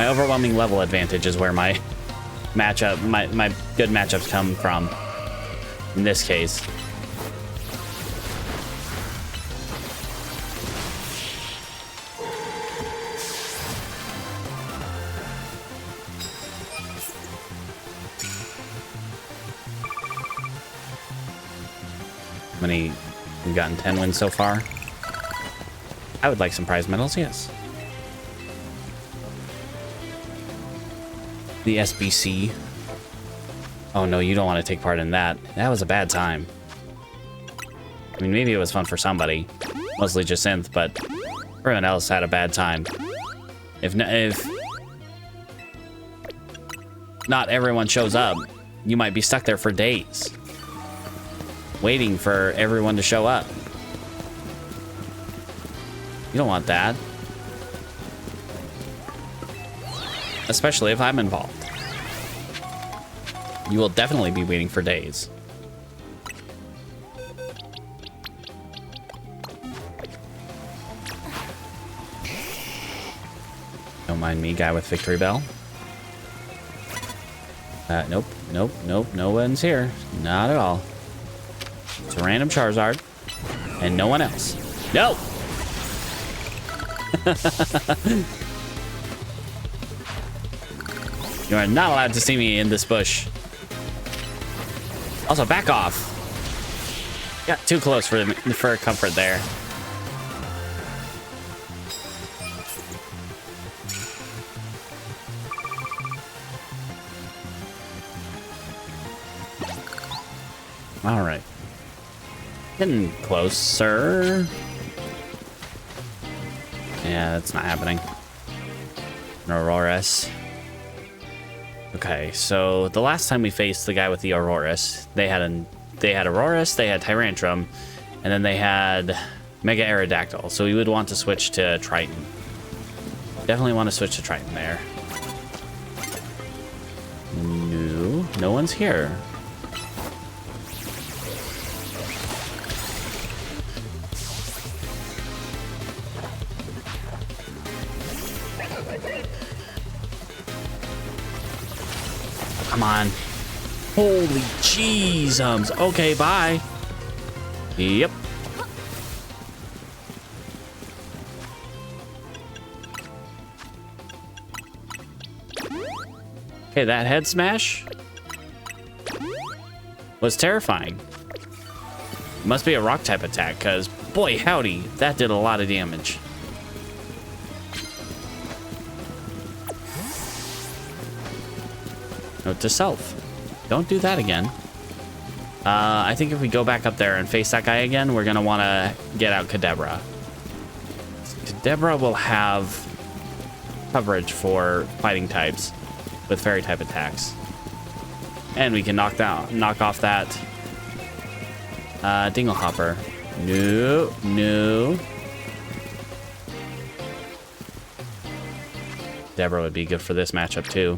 overwhelming level advantage is where my matchup, my good matchups come from. In this case. How many? We've gotten 10 wins so far. I would like some prize medals, yes. The SBC. Oh no, you don't want to take part in that. That was a bad time. I mean, maybe it was fun for somebody. Mostly just Synth, but everyone else had a bad time. If not everyone shows up, you might be stuck there for days. Waiting for everyone to show up. You don't want that. Especially if I'm involved. You will definitely be waiting for days. Don't mind me, guy with Victory Bell. Nope, nope, nope, no one's here. Not at all. It's a random Charizard. And no one else. No! You are not allowed to see me in this bush. Also, back off. Got too close for comfort there. All right. Getting closer. Yeah, that's not happening. An Auroras. Okay, so the last time we faced the guy with the Auroras, they had Auroras, they had Tyrantrum, and then they had Mega Aerodactyl. So we would want to switch to Triton. Definitely want to switch to Triton there. No one's here. Come on. Holy jeezums. Okay, bye. Yep. Okay, that head smash. was terrifying. Must be a rock type attack, because boy howdy, that did a lot of damage. Note to self, don't do that again. I think if we go back up there and face that guy again, we're gonna want to get out Kadabra. Kadabra will have coverage for fighting types with fairy type attacks, and we can knock off that Dinglehopper. No. Kadabra would be good for this matchup too.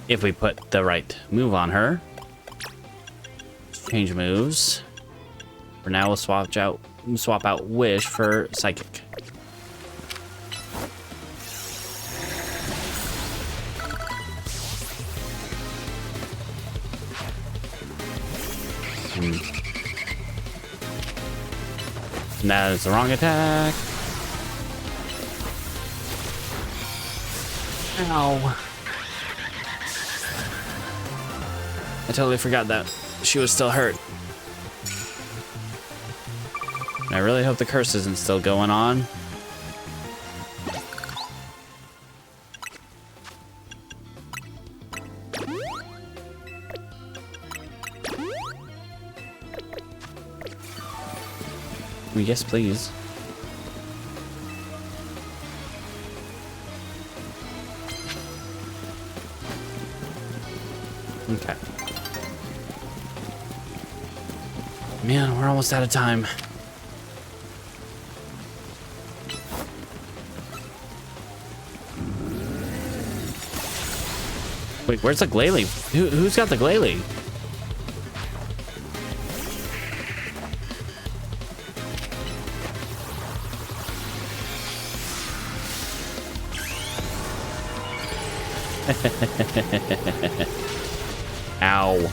If we put the right move on her. Change moves. For now, we'll swap out Wish for Psychic. And that is the wrong attack. Ow. I totally forgot that she was still hurt. I really hope the curse isn't still going on. Yes, please. Okay. Man, we're almost out of time. Wait, where's the Glalie? Who's got the Glalie? Ow.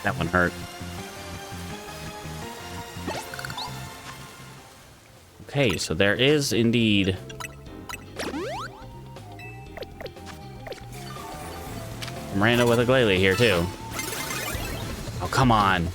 That one hurt. Okay, so there is indeed Miranda with a Glalie here too. Oh, come on.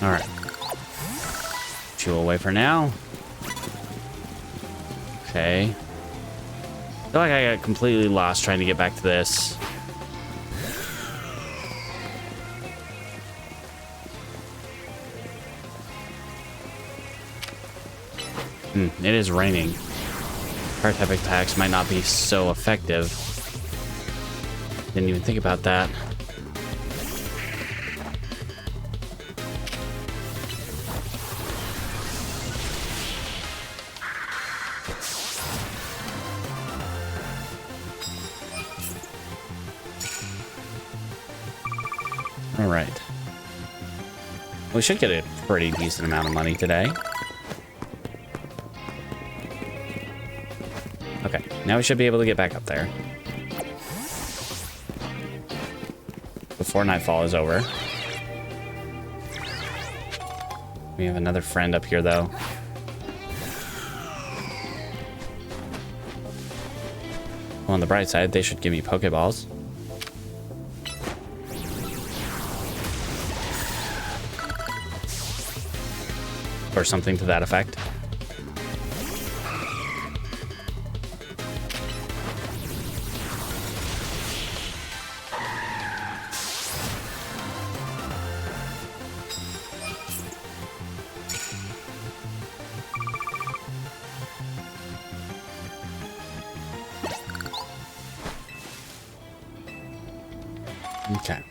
All right. Chew away for now. Okay. I feel like I got completely lost trying to get back to this. It is raining. Fire type attacks might not be so effective. Didn't even think about that. All right. We should get a pretty decent amount of money today. Okay, now we should be able to get back up there before nightfall is over. We have another friend up here, though. Well, on the bright side, they should give me Pokeballs. Or something to that effect. Okay.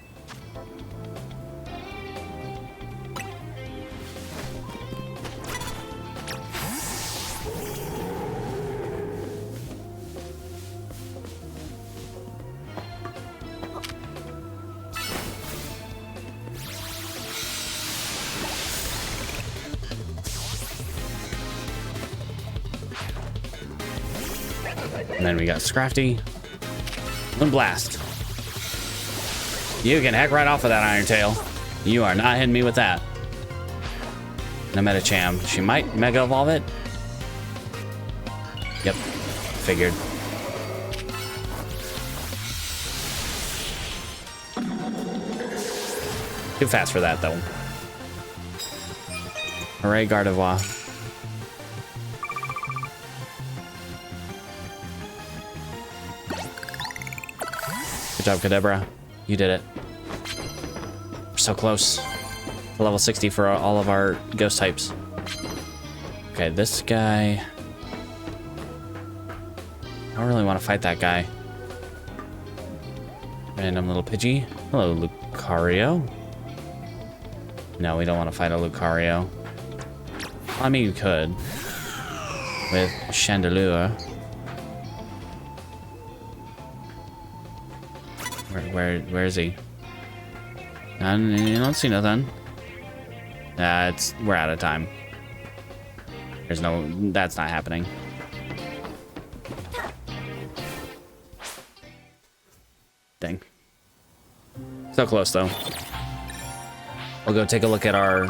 And then we got Scrafty. Moonblast. You can heck right off of that Iron Tail. You are not hitting me with that. No Metacham. She might Mega Evolve it. Yep. Figured. Too fast for that, though. Hooray, Gardevoir. Good job, Kadabra. You did it. We're so close to level 60 for all of our ghost types. Okay, this guy. I don't really want to fight that guy. Random little Pidgey. Hello, Lucario. No, we don't want to fight a Lucario. I mean, you could. With Chandelure. Where is he? You don't see nothing. We're out of time. There's no, that's not happening. Dang. So close though. We'll go take a look at our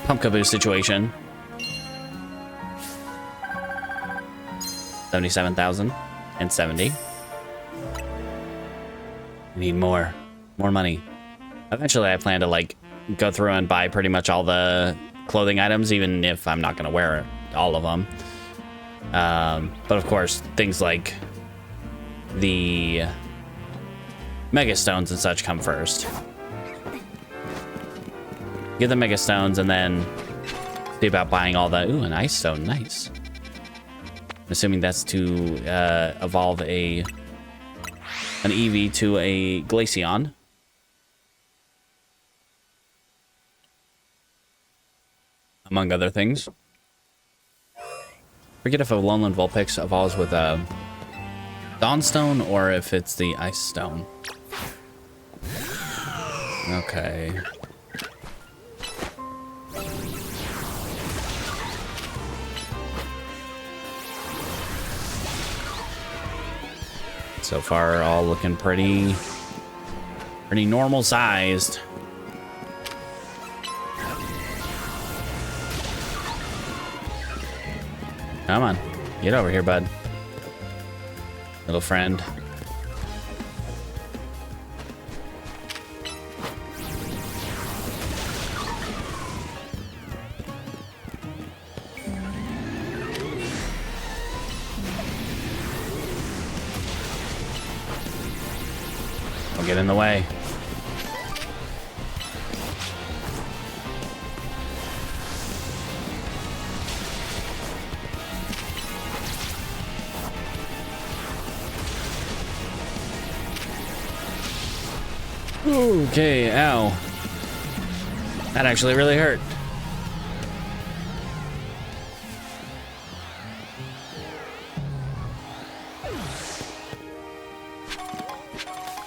Pumpkaboo situation. 77,070. We need more money. Eventually I plan to like go through and buy pretty much all the clothing items, even if I'm not gonna wear all of them. But of course, things like the Mega Stones and such come first. Get the Mega Stones and then see about buying all the, ooh, an Ice Stone, nice. I'm assuming that's to evolve an Eevee to a Glaceon. Among other things. Forget if a Lowland Vulpix evolves with a Dawnstone or if it's the Ice Stone. Okay. So far, all looking pretty normal sized. Come on, get over here, bud. Little friend. Don't get in the way. Okay, ow. That actually really hurt.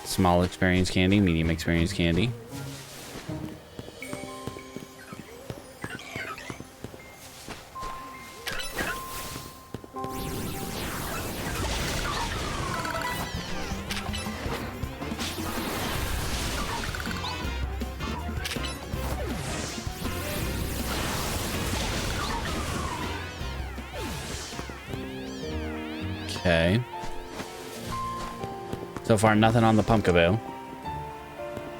Small experience candy, medium experience candy. Okay. So far, nothing on the Pumpkaboo.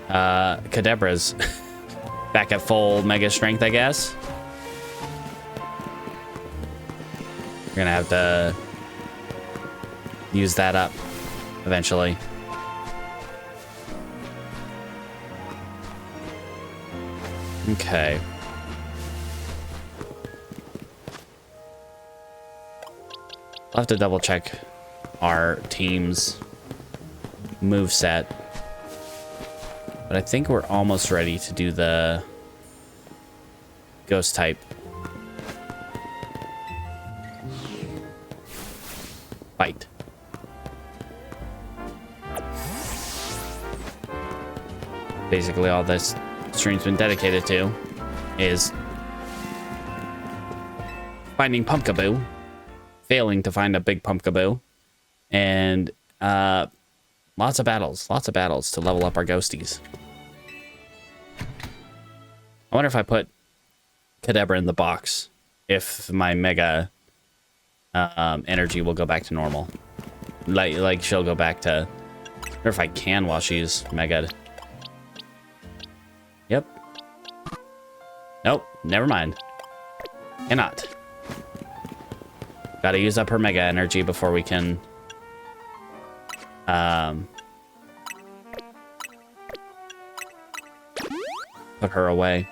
Kadabra's back at full Mega Strength, I guess. We're gonna have to use that up eventually. Okay. I'll have to double check our team's moveset But I think we're almost ready to do the ghost type. Fight. Basically all this stream's been dedicated to is finding Pumpkaboo, failing to find a big Pumpkaboo, and lots of battles to level up our ghosties. I wonder if I put Kadabra in the box, if my Mega energy will go back to normal. Like she'll go back to, or if I can while she's Mega. Yep. Nope, never mind. Cannot. Gotta use up her Mega energy before we can put her away.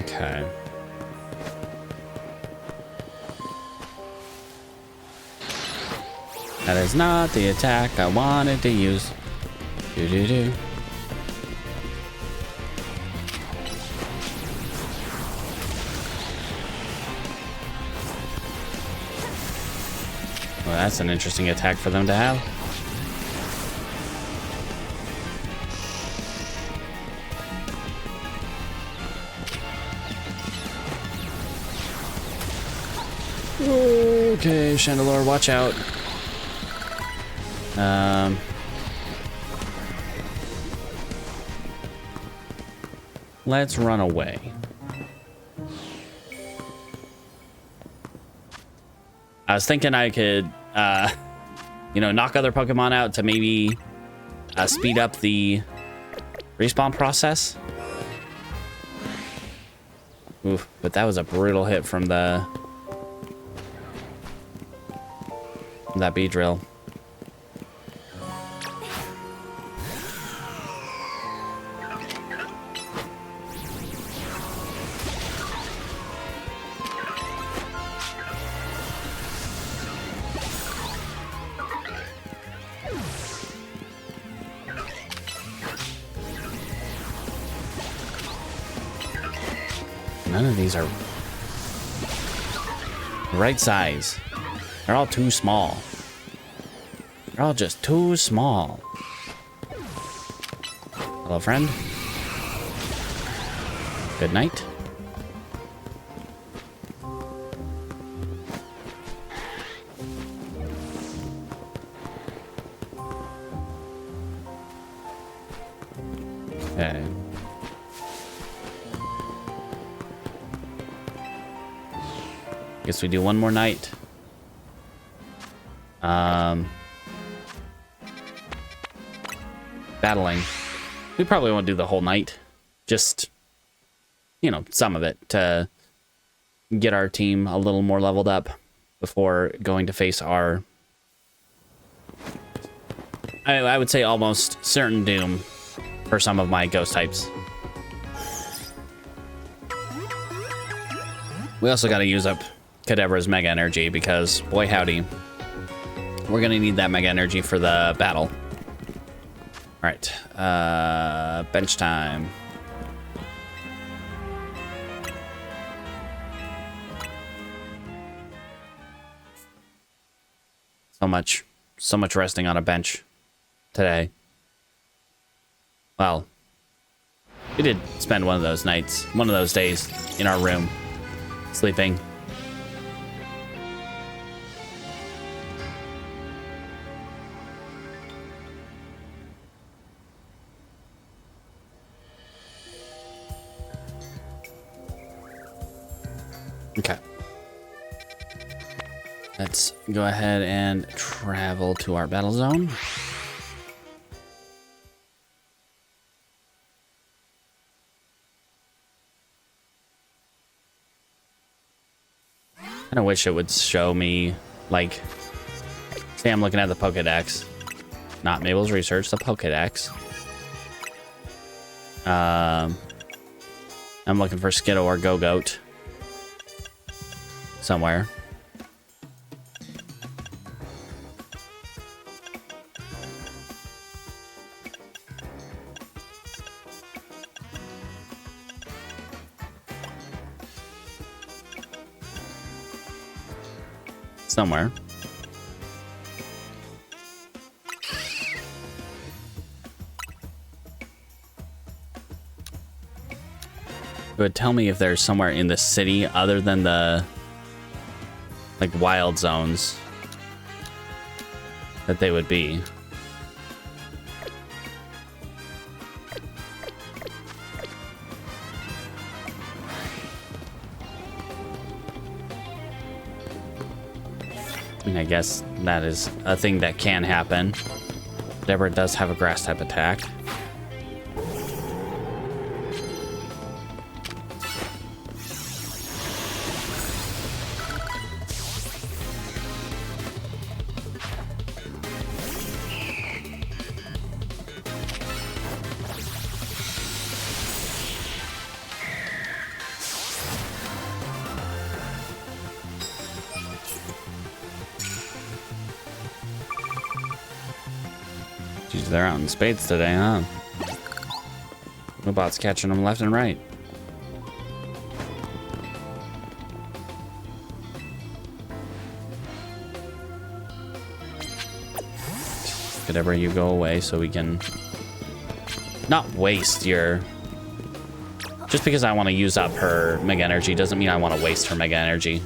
Okay. That is not the attack I wanted to use. Do-do-do. Well, that's an interesting attack for them to have. Okay, Chandelure, watch out. Let's run away. I was thinking I could, you know, knock other Pokemon out to maybe speed up the respawn process. Oof, but that was a brutal hit from that Beedrill. None of these are right size. They're all too small. They're all just too small. Hello, friend. Good night. Okay. Guess we do one more night. Battling. We probably won't do the whole night. Just, you know, some of it to get our team a little more leveled up before going to face our, I would say almost certain doom for some of my ghost types. We also got to use up Kadabra's Mega Energy because, boy howdy, we're going to need that Mega Energy for the battle. All right, bench time. So much resting on a bench today. Well, we did spend one of those nights, one of those days in our room, sleeping. Okay. Let's go ahead and travel to our battle zone. I kind of wish it would show me, like, say I'm looking at the Pokédex. Not Mabel's research, the Pokédex. I'm looking for Skittle or Gogoat. Somewhere. Somewhere. It would tell me if there's somewhere in the city other than the like wild zones that they would be. I guess that is a thing that can happen. Deborah does have a grass type attack. Jeez, they're out in spades today, huh? Robot's catching them left and right. Could ever you go away so we can not waste your... Just because I want to use up her Mega Energy doesn't mean I want to waste her Mega Energy.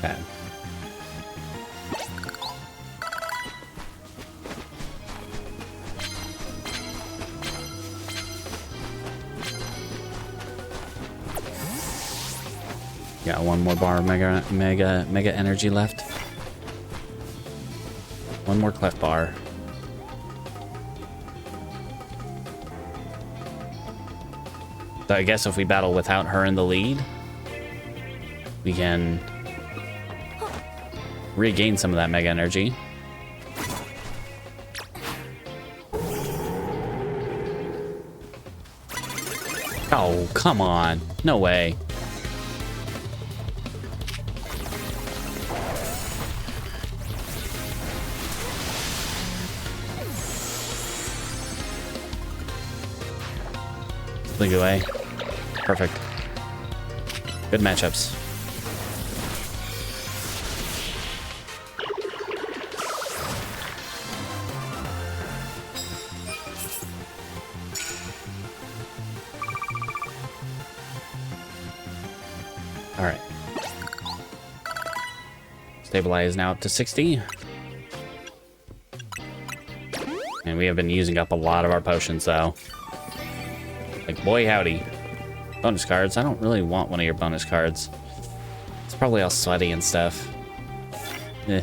Okay. Got one more bar of mega energy left. One more clef bar. So I guess if we battle without her in the lead, we can regain some of that mega energy. Oh, come on. No way. League away. Perfect. Good matchups. All right. Stabilize now up to 60. And we have been using up a lot of our potions, though. Like, boy, howdy. Bonus cards. I don't really want one of your bonus cards. It's probably all sweaty and stuff. Eh.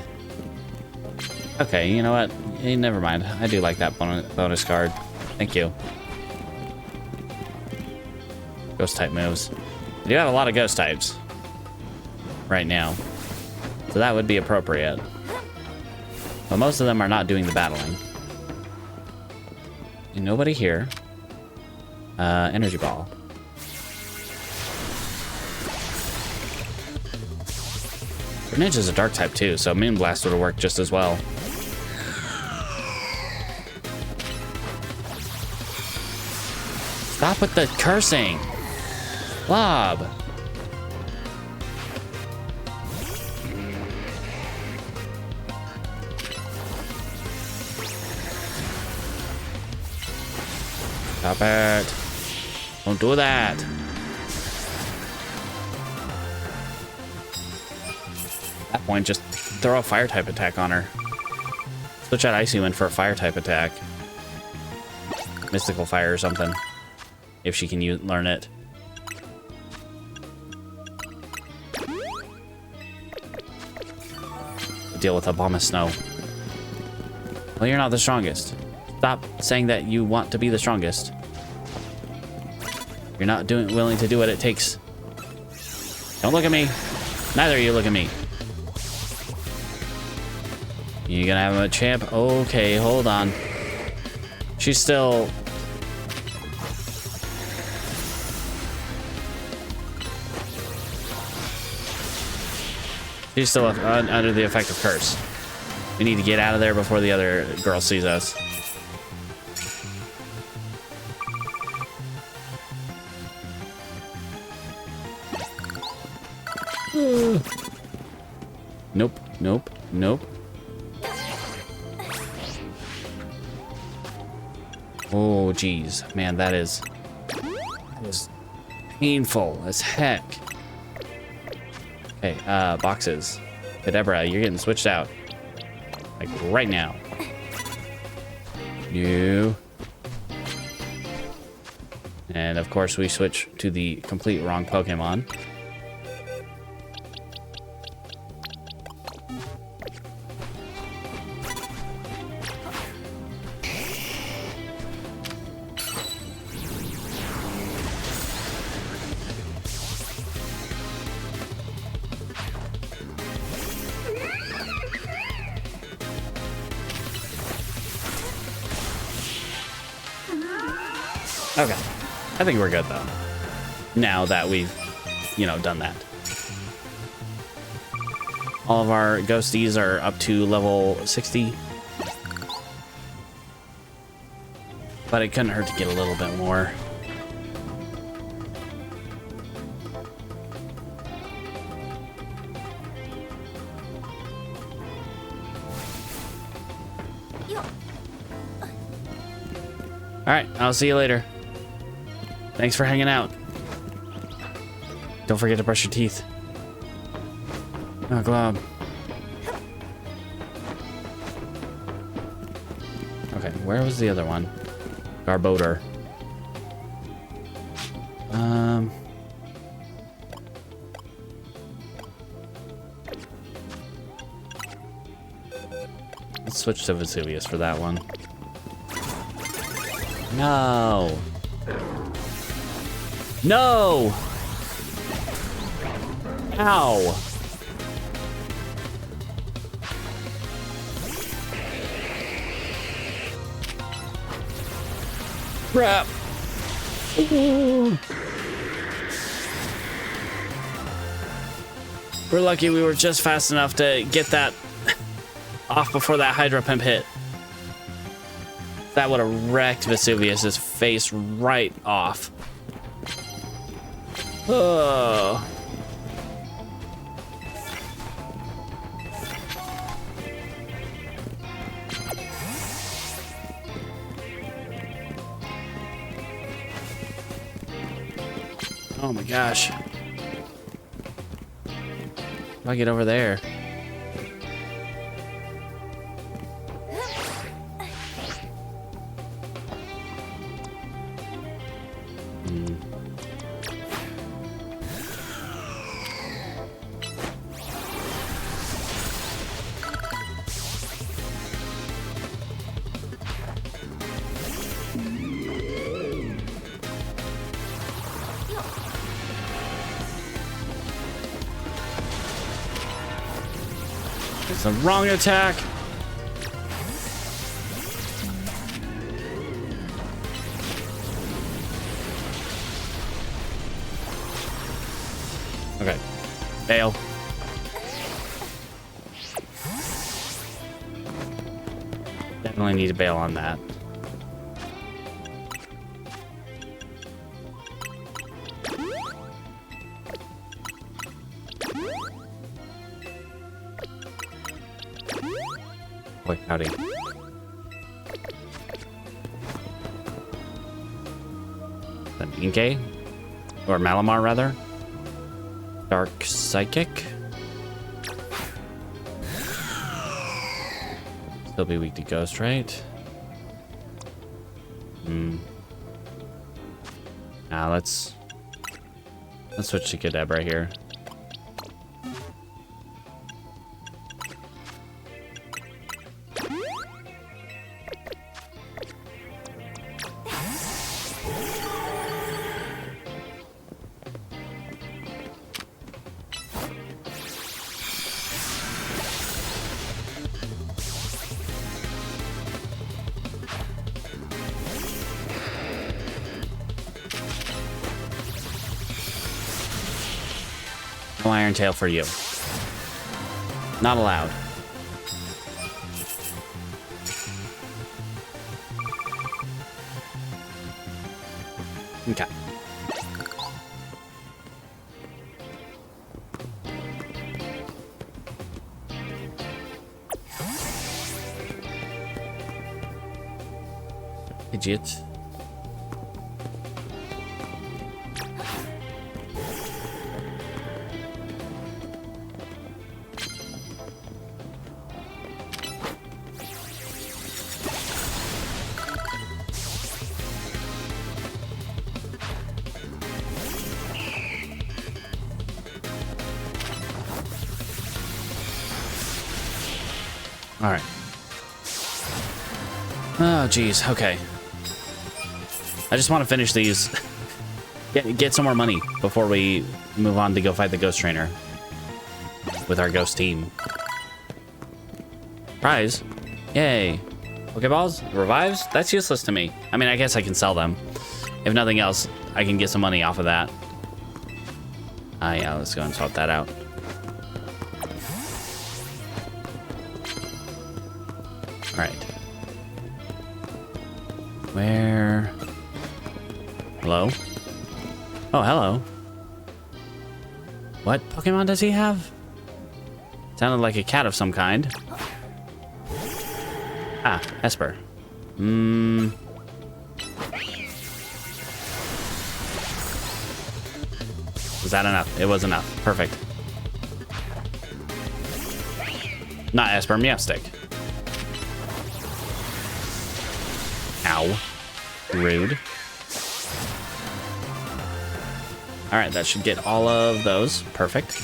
Okay, you know what? Eh, never mind. I do like that bonus card. Thank you. Ghost type moves. I do have a lot of ghost types right now, so that would be appropriate. But most of them are not doing the battling. And nobody here. Energy ball. Greninja's a dark type too, so Moonblast would have worked just as well. Stop with the cursing! Lob! Stop it! Don't do that! At that point, just throw a fire type attack on her. Switch out Icy Wind for a fire type attack. Mystical Fire or something. If she can learn it. to deal with Abomasnow. Well, you're not the strongest. Stop saying that you want to be the strongest. You're not willing to do what it takes. Don't look at me. Neither of you look at me. You gonna have a champ? Okay, hold on. She's still... She's still under the effect of curse. We need to get out of there before the other girl sees us. Nope, nope, nope. Oh, geez. Man, that is painful as heck. Okay, boxes. Kadabra, you're getting switched out. Like, right now. You. And, of course, we switch to the complete wrong Pokemon. Okay. I think we're good, though. Now that we've, done that. All of our ghosties are up to level 60. But it couldn't hurt to get a little bit more. Alright, I'll see you later. Thanks for hanging out. Don't forget to brush your teeth. Oh, Glob. Okay, where was the other one? Garbodor. Let's switch to Vesuvius for that one. No. No! Ow! Crap! Ooh. We're lucky we were just fast enough to get that off before that Hydro Pimp hit. That would have wrecked Vesuvius's face right off. Oh. Oh my gosh. How do I get over there? It's the wrong attack. Okay. Fail. Definitely need to bail on that. Boy, howdy. Then Inkay? Or Malamar, rather. Dark Psychic. Still be weak to Ghost, right? Let's switch to Kadabra here. No Iron Tail for you. Not allowed. Okay. Idiot. All right. Oh, geez. Okay. I just want to finish these. Get some more money before we move on to go fight the ghost trainer with our ghost team. Prize. Yay. Pokeballs? Revives? That's useless to me. I mean, I guess I can sell them. If nothing else, I can get some money off of that. Yeah, let's go and sort that out. Alright. Where? Hello? Oh, hello. What Pokemon does he have? Sounded like a cat of some kind. Ah, Esper. Was that enough? It was enough. Perfect. Not Esper, Meowstick. Ow. Rude. Alright, that should get all of those. Perfect.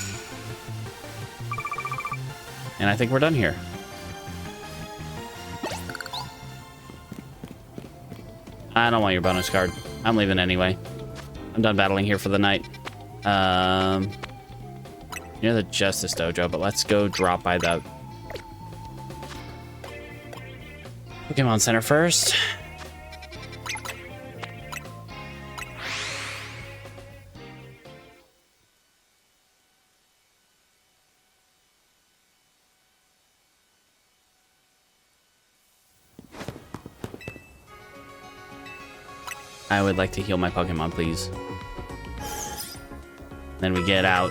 And I think we're done here. I don't want your bonus card. I'm leaving anyway. I'm done battling here for the night. Near the Justice Dojo, but let's go drop by the Pokemon Center first. I would like to heal my Pokemon, please. Then we get out.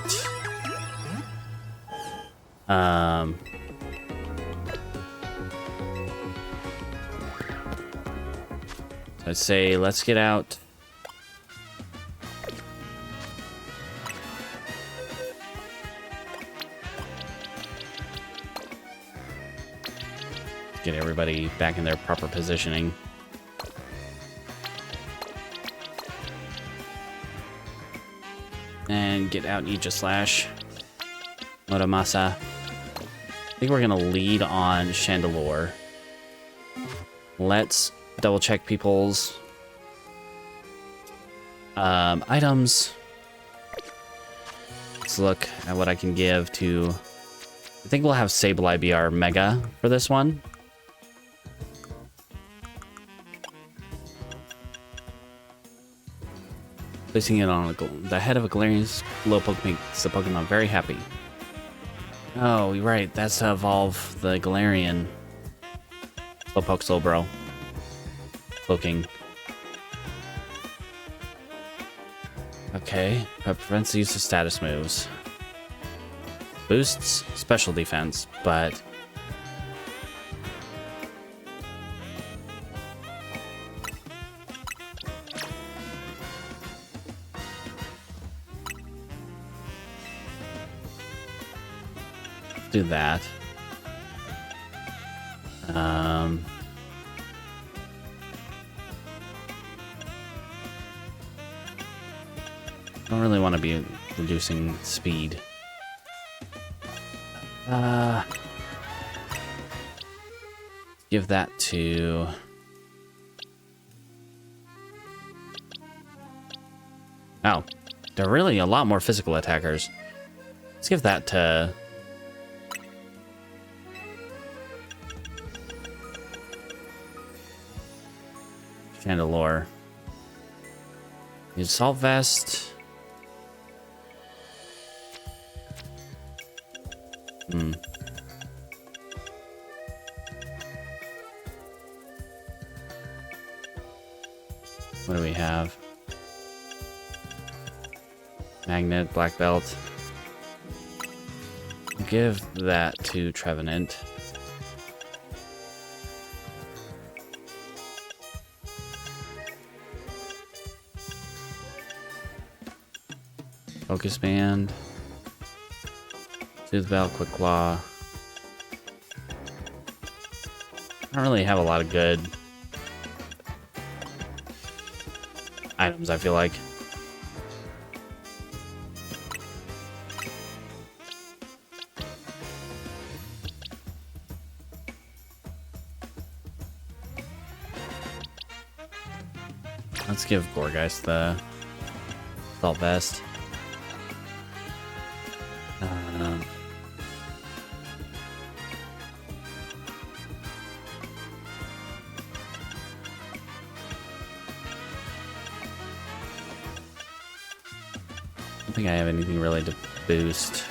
I'd say let's get out. Get everybody back in their proper positioning. And get out Aegislash. Muramasa. I think we're gonna lead on Chandelure. Let's double check people's items. Let's look at what I can give to... I think we'll have Sableye be our Mega for this one. Placing it on the head of a Galarian Slowpoke makes the Pokemon very happy. Oh, you're right. That's to evolve the Galarian Slowpoke Slowbro. Cloaking. Okay. That prevents the use of status moves. Boosts special defense, but... do that. Don't really want to be reducing speed. Give that to... Oh, they're really a lot more physical attackers. Let's give that to... Chandelure. Use Assault Vest. What do we have? Magnet, black belt. Give that to Trevenant. Focus band. Soothe bell, quick claw. I don't really have a lot of good items, I feel like. Let's give Gorgeist the assault vest. I don't think I have anything really to boost.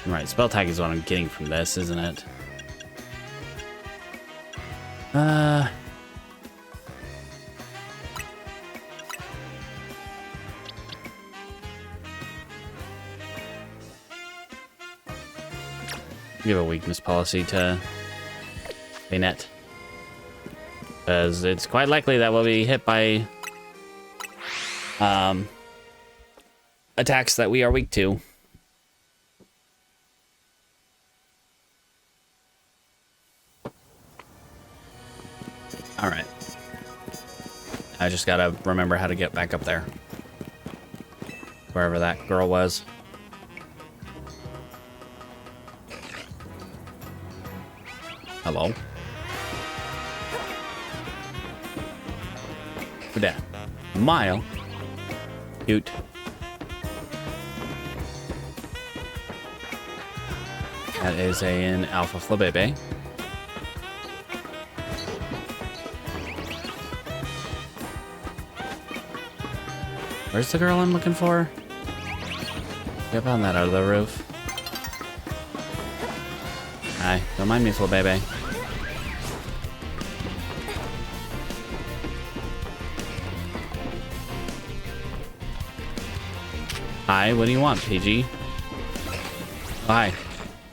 Right, spell tag is what I'm getting from this, isn't it? Give a weakness policy to Bayonet, because it's quite likely that we'll be hit by attacks that we are weak to. All right, I just gotta remember how to get back up there, wherever that girl was. Hello. Who's that? Mile. Cute. That is an Alpha Flabebe. Where's the girl I'm looking for? Get on that out of the roof. Hi, don't mind me, Flabebe. Hi, what do you want, PG? Hi.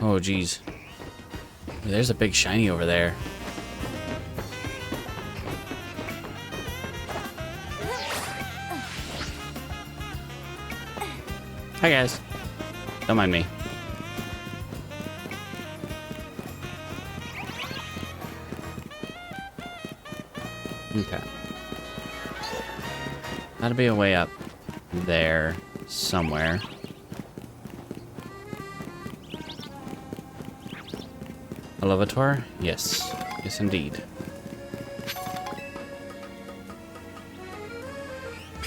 Oh, geez. There's a big shiny over there. Hi, guys. Don't mind me. Okay. Gotta be a way up there somewhere. Elevator? Yes. Yes, indeed.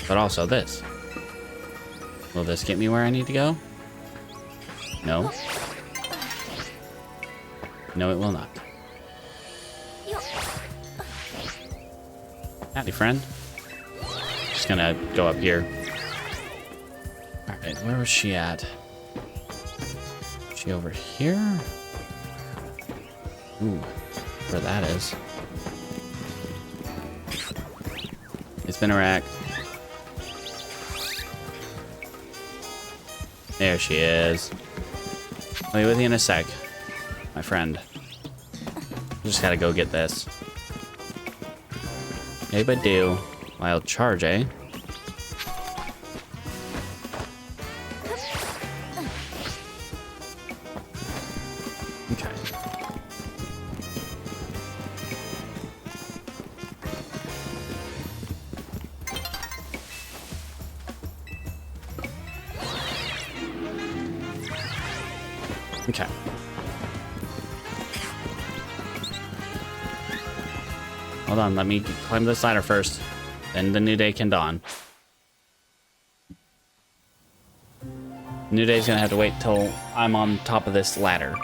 But also this. Will this get me where I need to go? No. No, it will not. Howdy, friend. Just gonna go up here. Alright, where was she at? Is she over here? Ooh, where that is. It's been a rack. There she is. I'll be with you in a sec, my friend. Just gotta go get this. Hey, but do. Wild charge, eh? Okay. Okay. Hold on, let me climb this ladder first. Then the new day can dawn. New day's gonna have to wait till I'm on top of this ladder.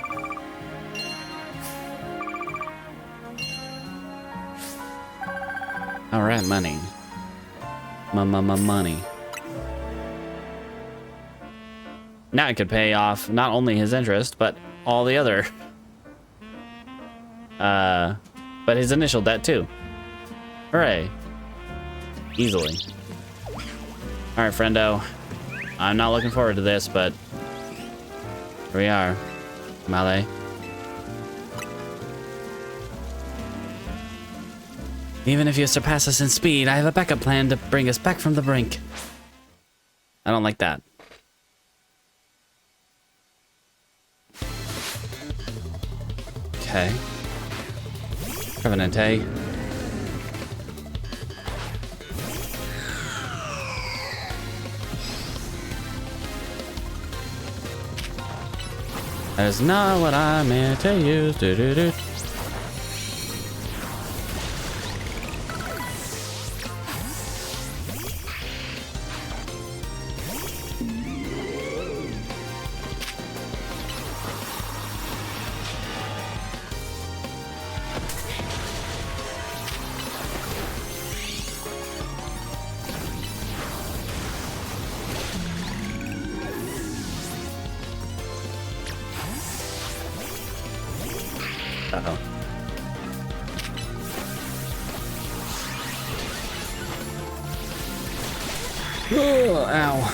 Alright, money. Money. Now I could pay off not only his interest, but all the other... but his initial debt too. Hooray. Easily. Alright, friendo. I'm not looking forward to this, but here we are. Malay. Even if you surpass us in speed, I have a backup plan to bring us back from the brink. I don't like that. Okay. Covenante. That is not what I meant to use. Do-do-do. Uh-oh. Oh, ow.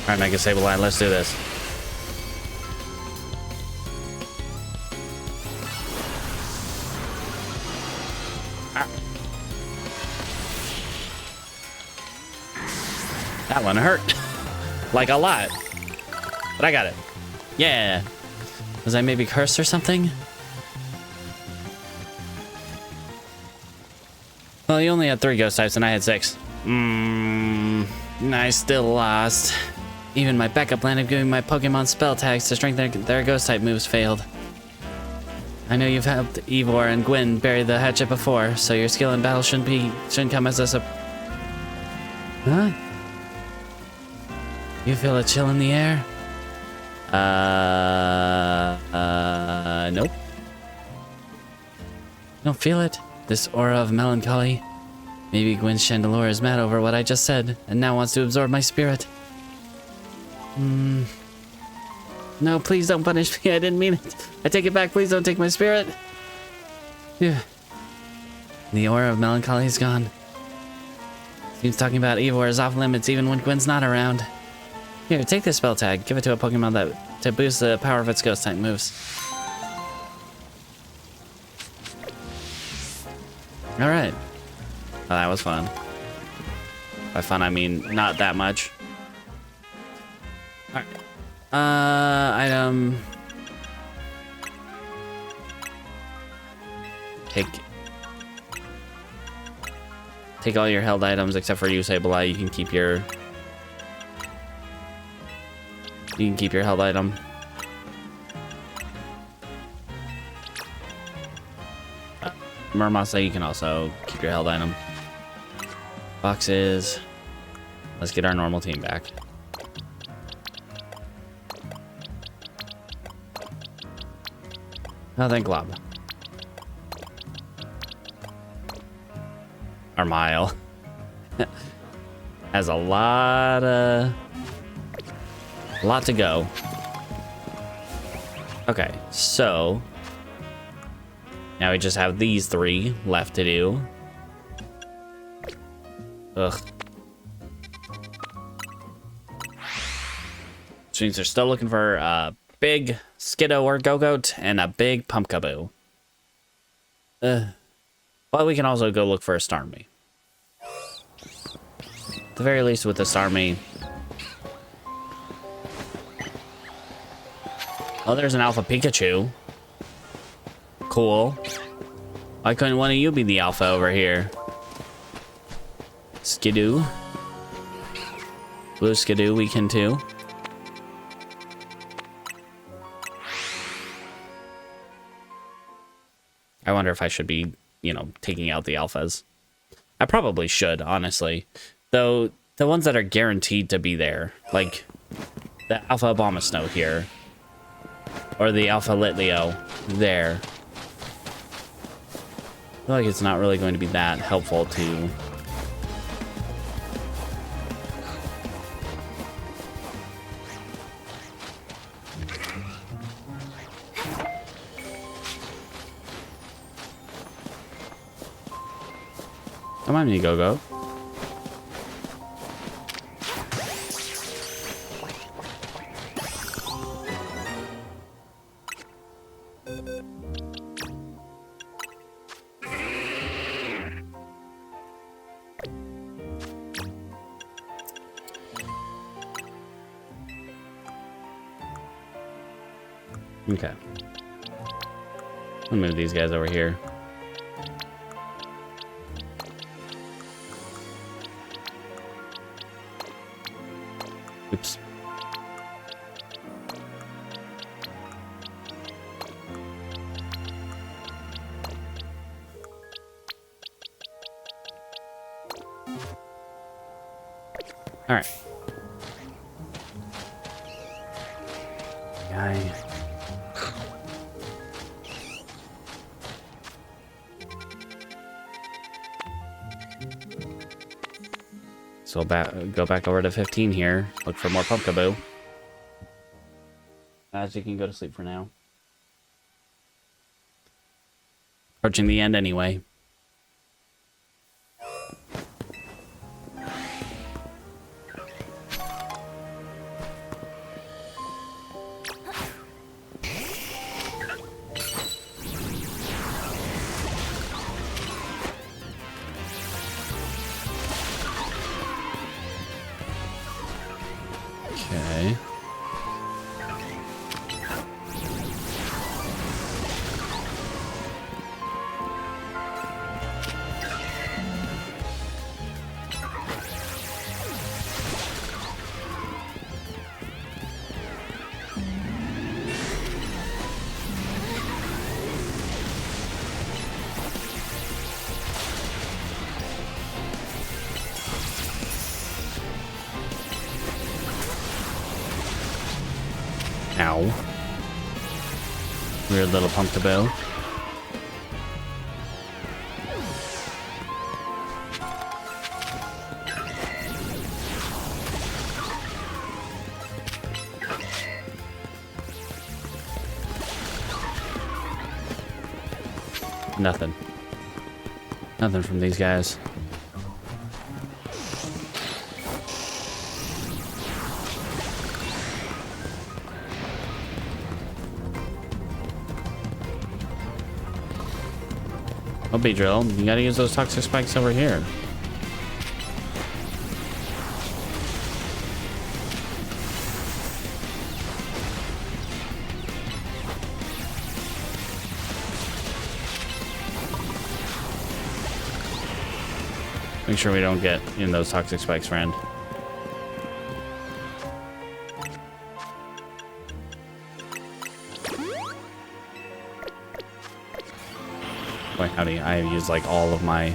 Alright, Mega Sableye, let's do this. That one hurt. Like a lot. But I got it. Yeah. Was I maybe cursed or something? Well, you only had 3 ghost types and I had 6. I still lost. Even my backup plan of giving my Pokemon spell tags to strengthen their ghost type moves failed. I know you've helped Ivor and Gwyn bury the hatchet before, so your skill in battle shouldn't come as a Huh? You feel a chill in the air? Nope. Don't feel it? This aura of melancholy? Maybe Gwyn Chandelure is mad over what I just said, and now wants to absorb my spirit. No, please don't punish me, I didn't mean it. I take it back, please don't take my spirit. Yeah. The aura of melancholy is gone. Seems talking about Ivor is off limits even when Gwyn's not around. Here, take this spell tag. Give it to a Pokemon to boost the power of its ghost type moves. Alright. Well, that was fun. By fun, I mean not that much. Alright. Item. Take all your held items except for you, Sableye. You can keep your held item. Murmasa, you can also keep your held item. Boxes. Let's get our normal team back. Oh, thank Glob. Armile. Has a lot to go. Okay, so now we just have these 3 left to do. Ugh. Which means they're still looking for a big Skiddo or Gogoat and a big Pumpkaboo. But we can also go look for a Starmie. At the very least with the Starmie. Oh, there's an Alpha Pikachu. Cool. Why couldn't one of you be the Alpha over here? Skidoo. Blue Skidoo, we can too. I wonder if I should be, you know, taking out the alphas. I probably should, honestly. Though, the ones that are guaranteed to be there, like the Alpha Abomasnow here, or the Alpha Litleo there. I feel like it's not really going to be that helpful to Come on, you Gogoat. Okay. I'll move these guys over here. Oops. All right. Guy. So go back over to 15 here. Look for more Pumpkaboo. As you can go to sleep for now. Approaching the end anyway. Okay. Ow. Weird little Pumpkaboo. Nothing. Nothing from these guys. Oh, Beedrill, you gotta use those toxic spikes over here. Make sure we don't get in those toxic spikes, friend. Boy, howdy, I have used like all of my...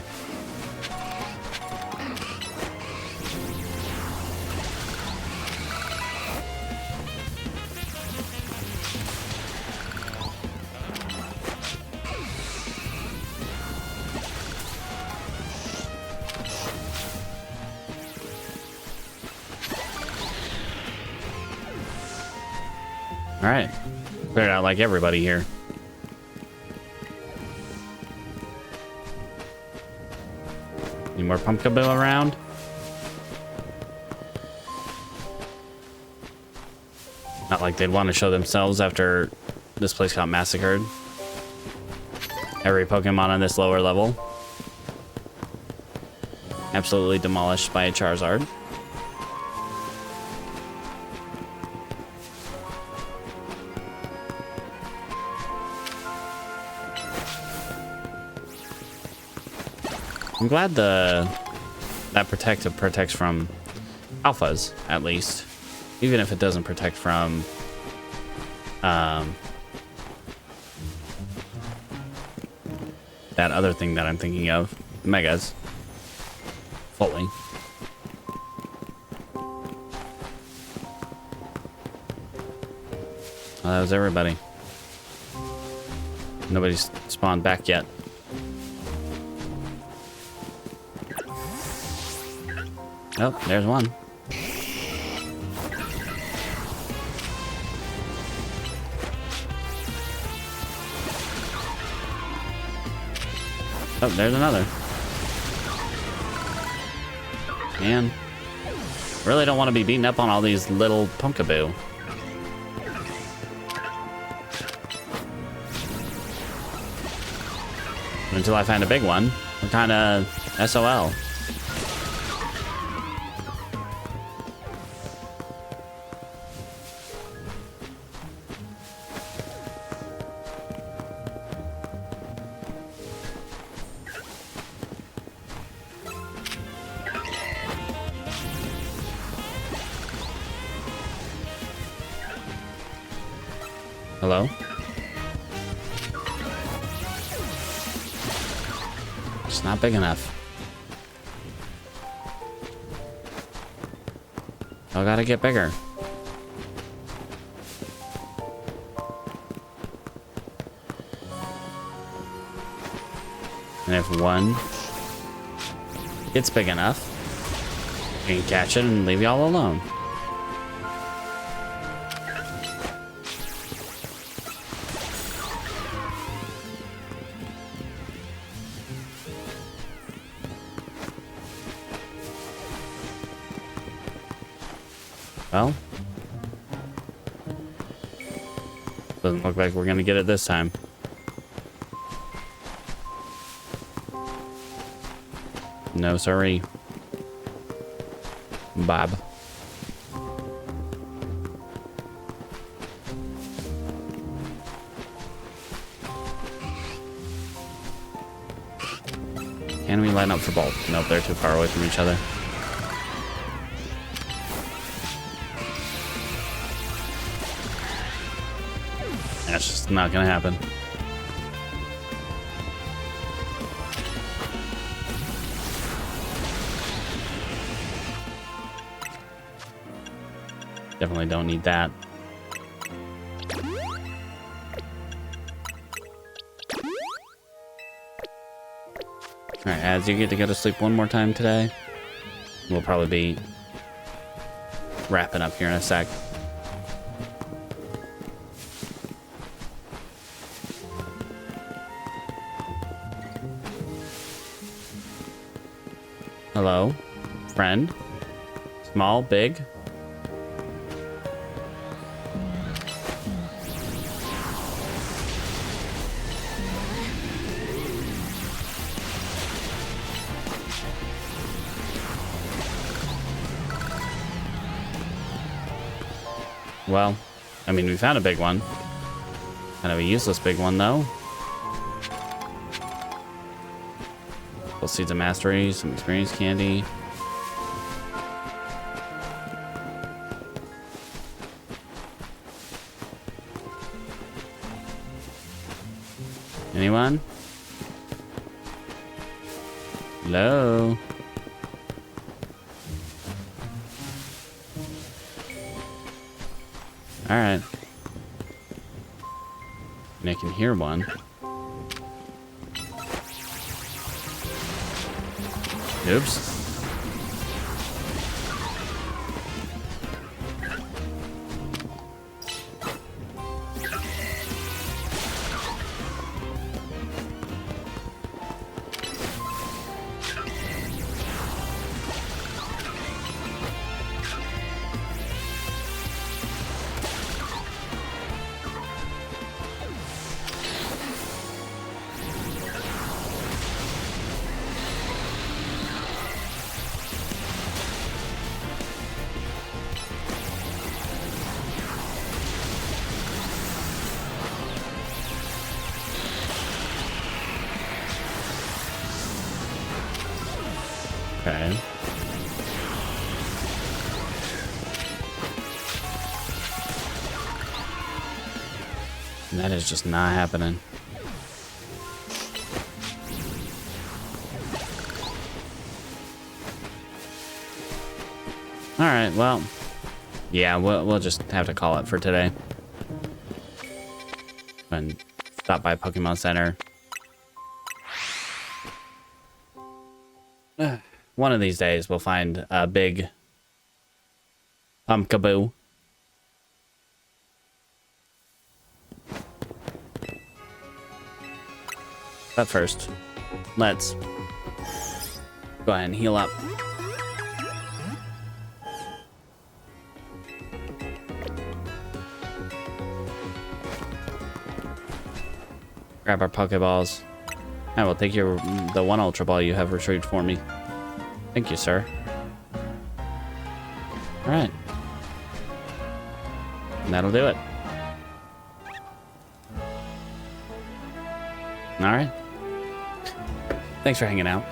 Alright. Cleared out like everybody here. Any more Pumpkaboo around? Not like they'd want to show themselves after this place got massacred. Every Pokemon on this lower level absolutely demolished by a Charizard. I'm glad that protective protects from alphas, at least. Even if it doesn't protect from that other thing that I'm thinking of, Megas, fully. Well, that was everybody. Nobody's spawned back yet. Oh, there's one. Oh, there's another. Man, really don't want to be beating up on all these little Pumpkaboo. Until I find a big one, we're kind of SOL. Hello? It's not big enough. I gotta get bigger. And if one gets big enough, you can catch it and leave y'all alone. Well, doesn't look like we're gonna get it this time. No, sorry, Bob. Can we line up for both? Nope, they're too far away from each other. That's just not gonna happen. Definitely don't need that. Alright, Az, you get to go to sleep one more time today. We'll probably be wrapping up here in a sec. Hello, friend. Small, big. Well, I mean, we found a big one. Kind of a useless big one, though. Full Seeds of Mastery, some experience candy. Anyone? Hello? Alright. And I can hear one. Oops. Okay. That is just not happening. All right, well, yeah, we'll just have to call it for today. And stop by Pokemon Center. One of these days, we'll find a big Pumpkaboo. But first, let's go ahead and heal up. Grab our Pokeballs. I will take the one Ultra Ball you have retrieved for me. Thank you, sir. Alright. And that'll do it. Alright. Thanks for hanging out.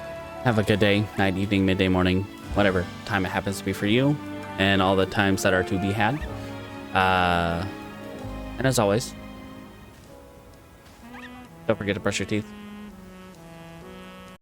Have a good day, night, evening, midday, morning, whatever time it happens to be for you, and all the times that are to be had. And as always, don't forget to brush your teeth.